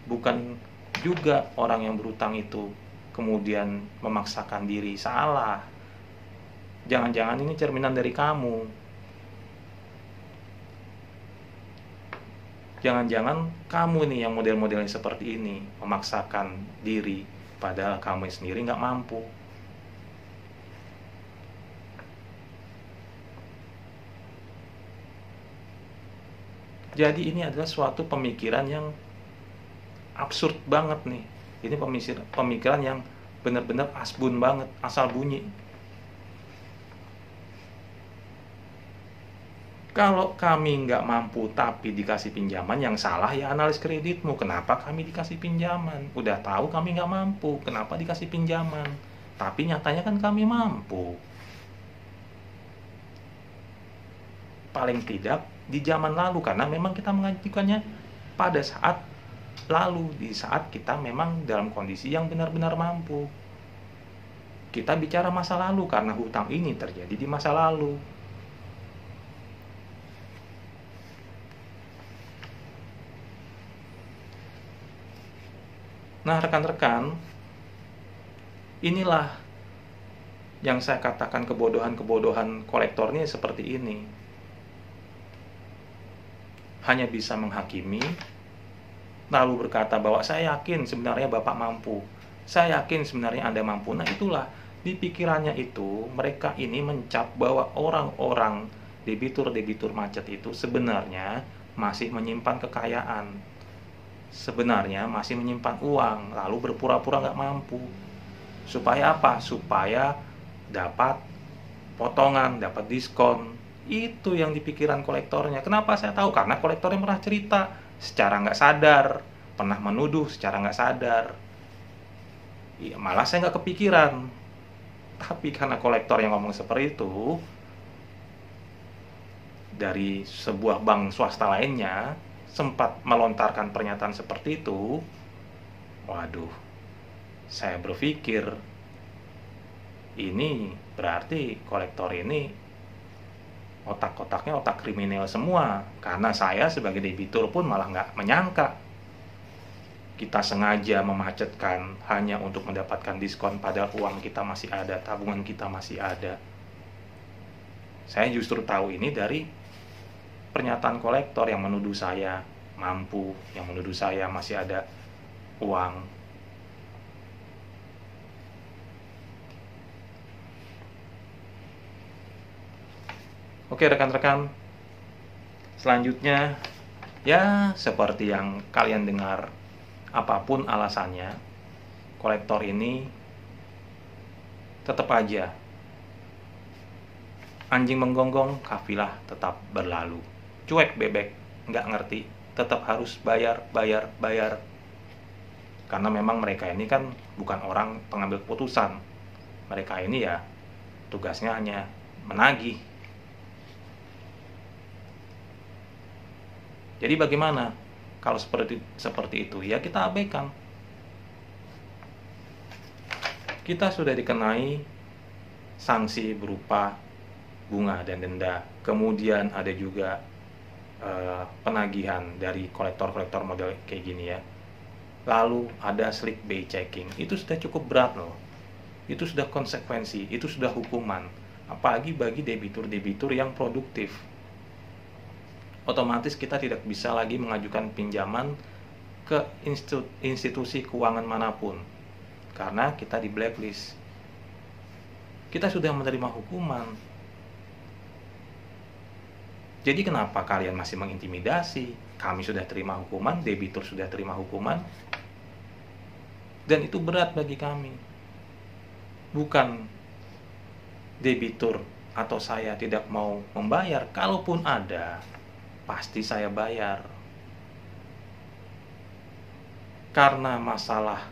Bukan juga orang yang berutang itu kemudian memaksakan diri. Salah. Jangan-jangan ini cerminan dari kamu. Jangan-jangan kamu nih yang model-modelnya seperti ini, memaksakan diri padahal kamu sendiri nggak mampu. Jadi ini adalah suatu pemikiran yang absurd banget nih. Ini pemikiran yang benar-benar asbun banget, asal bunyi. Kalau kami nggak mampu tapi dikasih pinjaman, yang salah ya analis kreditmu. Kenapa kami dikasih pinjaman? Udah tahu kami nggak mampu, kenapa dikasih pinjaman? Tapi nyatanya kan kami mampu. Paling tidak di zaman lalu, karena memang kita mengajukannya pada saat lalu, di saat kita memang dalam kondisi yang benar-benar mampu. Kita bicara masa lalu karena hutang ini terjadi di masa lalu. Nah, rekan-rekan, inilah yang saya katakan kebodohan-kebodohan kolektor ini seperti ini. Hanya bisa menghakimi, lalu berkata bahwa saya yakin sebenarnya Bapak mampu. Saya yakin sebenarnya Anda mampu. Nah, itulah di pikirannya itu mereka ini mencap bahwa orang-orang debitur-debitur macet itu sebenarnya masih menyimpan kekayaan. Sebenarnya masih menyimpan uang, lalu berpura-pura nggak mampu. Supaya apa? Supaya dapat potongan, dapat diskon. Itu yang di pikiran kolektornya. Kenapa saya tahu? Karena kolektornya pernah cerita secara nggak sadar, pernah menuduh secara nggak sadar. Ya, malah saya nggak kepikiran. Tapi karena kolektor yang ngomong seperti itu, dari sebuah bank swasta lainnya sempat melontarkan pernyataan seperti itu, waduh, saya berpikir ini berarti kolektor ini otak-otaknya otak kriminal semua, karena saya sebagai debitur pun malah nggak menyangka kita sengaja memacetkan hanya untuk mendapatkan diskon padahal uang kita masih ada, tabungan kita masih ada. Saya justru tahu ini dari pernyataan kolektor yang menuduh saya mampu, yang menuduh saya masih ada uang. Oke rekan-rekan, selanjutnya ya seperti yang kalian dengar, apapun alasannya, kolektor ini tetap aja anjing menggonggong, kafilah tetap berlalu. Cuek bebek, nggak ngerti, tetap harus bayar. Karena memang mereka ini kan bukan orang pengambil keputusan. Mereka ini ya tugasnya hanya menagih. Jadi bagaimana kalau seperti itu? Ya kita abaikan. Kita sudah dikenai sanksi berupa bunga dan denda. Kemudian ada juga penagihan dari kolektor-kolektor model kayak gini ya. Lalu ada slick bay checking. Itu sudah cukup berat loh. Itu sudah konsekuensi, itu sudah hukuman. Apalagi bagi debitur-debitur yang produktif. Otomatis kita tidak bisa lagi mengajukan pinjaman ke institusi keuangan manapun. Karena kita di blacklist. Kita sudah menerima hukuman. Jadi kenapa kalian masih mengintimidasi? Kami sudah terima hukuman, debitur sudah terima hukuman, dan itu berat bagi kami. Bukan debitur atau saya tidak mau membayar, kalaupun ada, pasti saya bayar. Karena masalah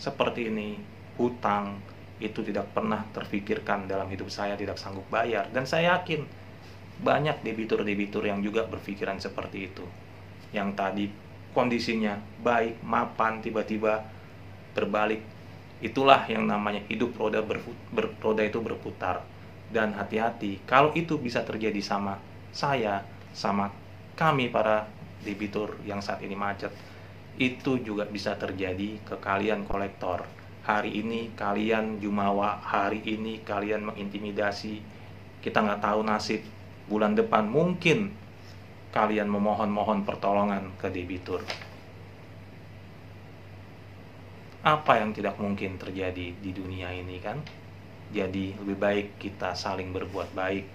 seperti ini, hutang, itu tidak pernah terfikirkan dalam hidup saya, tidak sanggup bayar. Dan saya yakin banyak debitur-debitur yang juga berpikiran seperti itu. Yang tadi kondisinya baik, mapan, tiba-tiba berbalik. Itulah yang namanya hidup roda itu berputar. Dan hati-hati, kalau itu bisa terjadi sama saya, sama kami para debitur yang saat ini macet, itu juga bisa terjadi ke kalian kolektor. Hari ini kalian jumawa, hari ini kalian mengintimidasi, kita nggak tahu nasib. Bulan depan mungkin kalian memohon-mohon pertolongan ke debitur. Apa yang tidak mungkin terjadi di dunia ini kan? Jadi lebih baik kita saling berbuat baik,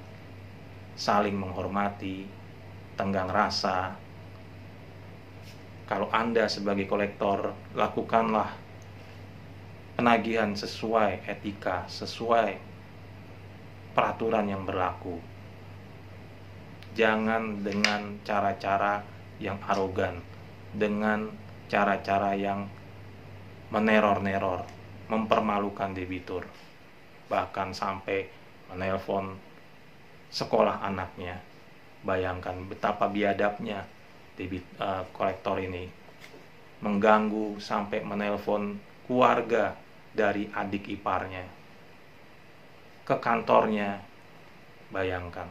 saling menghormati, tenggang rasa. Kalau Anda sebagai kolektor, lakukanlah penagihan sesuai etika, sesuai peraturan yang berlaku. Jangan dengan cara-cara yang arogan, dengan cara-cara yang meneror-neror, mempermalukan debitur, bahkan sampai menelpon sekolah anaknya. Bayangkan betapa biadabnya kolektor ini mengganggu sampai menelpon keluarga dari adik iparnya ke kantornya. Bayangkan,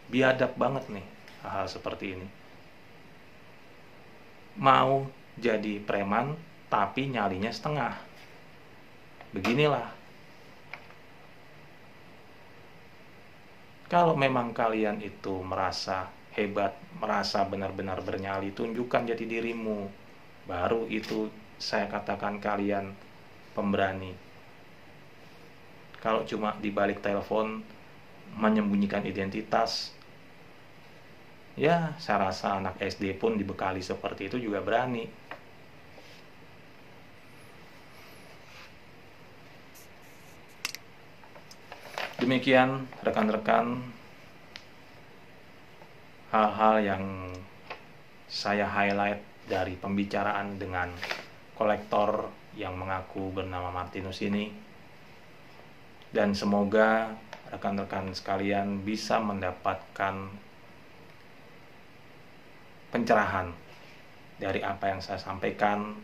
biadab banget nih hal seperti ini. Mau jadi preman tapi nyalinya setengah. Beginilah. Kalau memang kalian itu merasa hebat, merasa benar-benar bernyali, tunjukkan jati dirimu. Baru itu saya katakan kalian pemberani. Kalau cuma di balik telepon menyembunyikan identitas, ya saya rasa anak SD pun dibekali seperti itu juga berani. Demikian rekan-rekan hal-hal yang saya highlight dari pembicaraan dengan kolektor yang mengaku bernama Martinus ini. Dan semoga rekan-rekan sekalian bisa mendapatkan pencerahan dari apa yang saya sampaikan,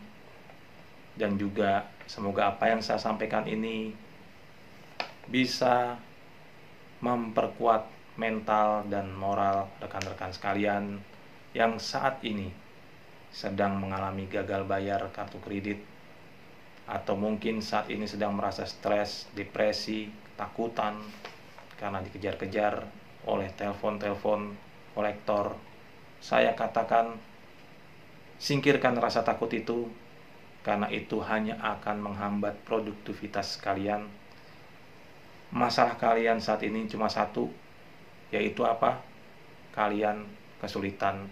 dan juga semoga apa yang saya sampaikan ini bisa memperkuat mental dan moral rekan-rekan sekalian yang saat ini sedang mengalami gagal bayar kartu kredit, atau mungkin saat ini sedang merasa stres, depresi, ketakutan karena dikejar-kejar oleh telepon-telepon kolektor. Saya katakan, singkirkan rasa takut itu, karena itu hanya akan menghambat produktivitas kalian. Masalah kalian saat ini cuma satu, yaitu apa? Kalian kesulitan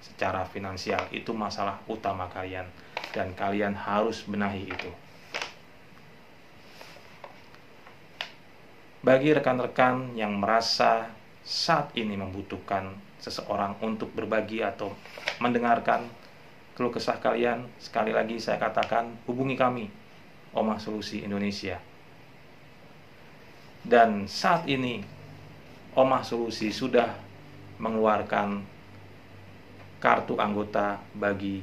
secara finansial. Itu masalah utama kalian, dan kalian harus benahi itu. Bagi rekan-rekan yang merasa saat ini membutuhkan seseorang untuk berbagi atau mendengarkan keluh kesah kalian, sekali lagi saya katakan, hubungi kami, Omah Solusi Indonesia. Dan saat ini Omah Solusi sudah mengeluarkan kartu anggota bagi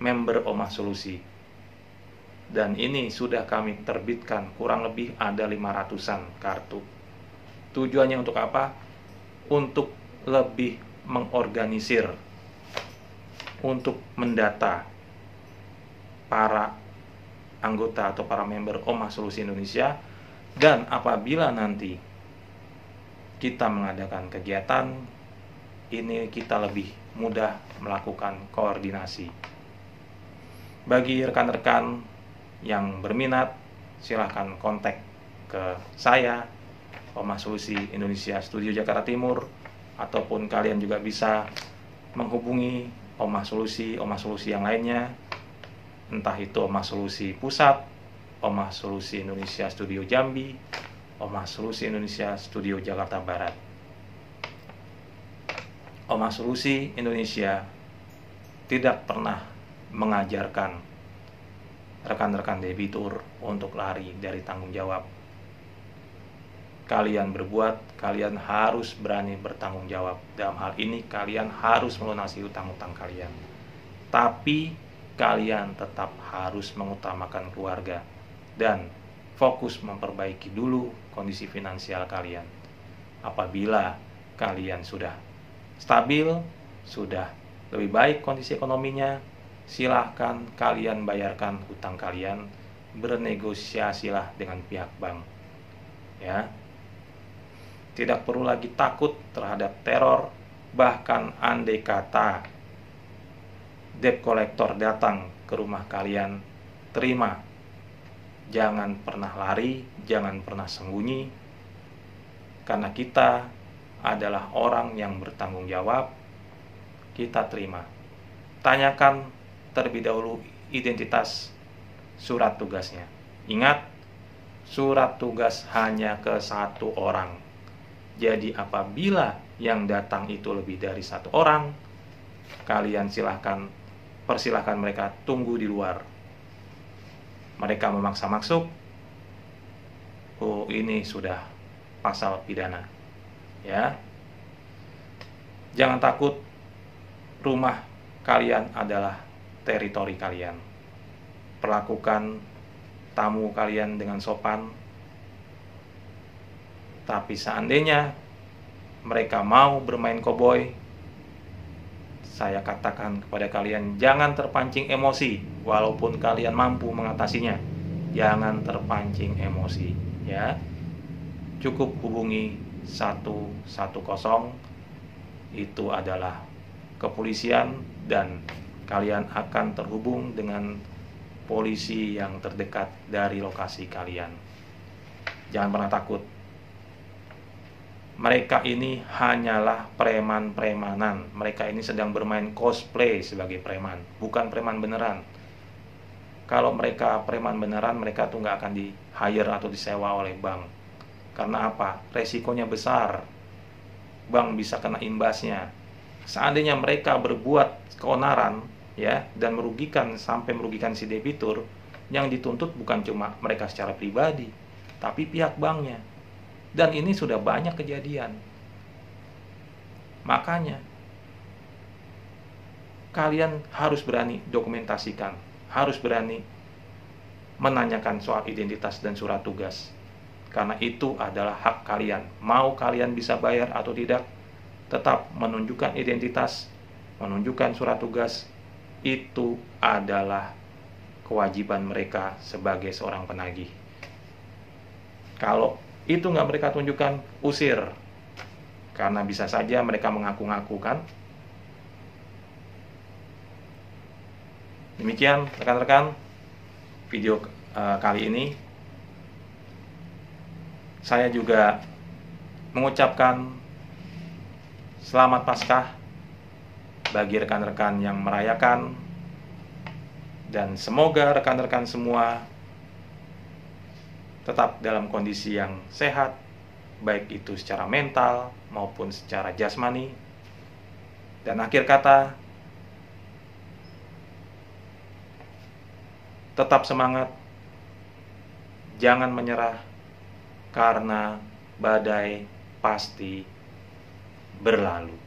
member Omah Solusi, dan ini sudah kami terbitkan, kurang lebih ada 500-an kartu. Tujuannya untuk apa? Untuk lebih mengorganisir, untuk mendata para anggota atau para member Omah Solusi Indonesia. Dan apabila nanti kita mengadakan kegiatan ini, kita lebih mudah melakukan koordinasi. Bagi rekan-rekan yang berminat, silahkan kontak ke saya, Omah Solusi Indonesia Studio Jakarta Timur, ataupun kalian juga bisa menghubungi Omah Solusi yang lainnya, entah itu Omah Solusi Pusat, Omah Solusi Indonesia Studio Jambi, Omah Solusi Indonesia Studio Jakarta Barat. Omah Solusi Indonesia tidak pernah mengajarkan rekan-rekan debitur untuk lari dari tanggung jawab. Kalian berbuat, kalian harus berani bertanggung jawab. Dalam hal ini kalian harus melunasi hutang-hutang kalian. Tapi kalian tetap harus mengutamakan keluarga dan fokus memperbaiki dulu kondisi finansial kalian. Apabila kalian sudah stabil, sudah lebih baik kondisi ekonominya, silahkan kalian bayarkan hutang kalian, bernegosiasilah dengan pihak bank. Ya, tidak perlu lagi takut terhadap teror. Bahkan andai kata debt collector datang ke rumah kalian, terima. Jangan pernah lari, jangan pernah sembunyi, karena kita adalah orang yang bertanggung jawab. Kita terima. Tanyakan terlebih dahulu identitas surat tugasnya. Ingat, surat tugas hanya ke satu orang. Jadi apabila yang datang itu lebih dari satu orang, kalian persilahkan mereka tunggu di luar. Mereka memaksa masuk, oh ini sudah pasal pidana. Ya, jangan takut rumah kalian adalah teritori kalian. Perlakukan tamu kalian dengan sopan. Tapi seandainya mereka mau bermain koboi, saya katakan kepada kalian, jangan terpancing emosi. Walaupun kalian mampu mengatasinya, jangan terpancing emosi, ya. Cukup hubungi 110, itu adalah kepolisian, dan kalian akan terhubung dengan polisi yang terdekat dari lokasi kalian. Jangan pernah takut. Mereka ini hanyalah preman-premanan. Mereka ini sedang bermain cosplay sebagai preman, bukan preman beneran. Kalau mereka preman beneran, mereka tuh nggak akan di-hire atau disewa oleh bank. Karena apa? Resikonya besar. Bank bisa kena imbasnya. Seandainya mereka berbuat keonaran, ya, dan merugikan sampai merugikan si debitur, yang dituntut bukan cuma mereka secara pribadi, tapi pihak banknya. Dan ini sudah banyak kejadian. Makanya kalian harus berani dokumentasikan, harus berani menanyakan soal identitas dan surat tugas. Karena itu adalah hak kalian. Mau kalian bisa bayar atau tidak, tetap menunjukkan identitas, menunjukkan surat tugas, itu adalah kewajiban mereka sebagai seorang penagih. Kalau itu nggak mereka tunjukkan, usir. Karena bisa saja mereka mengaku-ngaku, kan? Demikian rekan-rekan video kali ini. Saya juga mengucapkan selamat Paskah bagi rekan-rekan yang merayakan, dan semoga rekan-rekan semua tetap dalam kondisi yang sehat, baik itu secara mental maupun secara jasmani. Dan akhir kata, tetap semangat, jangan menyerah, karena badai pasti berlalu.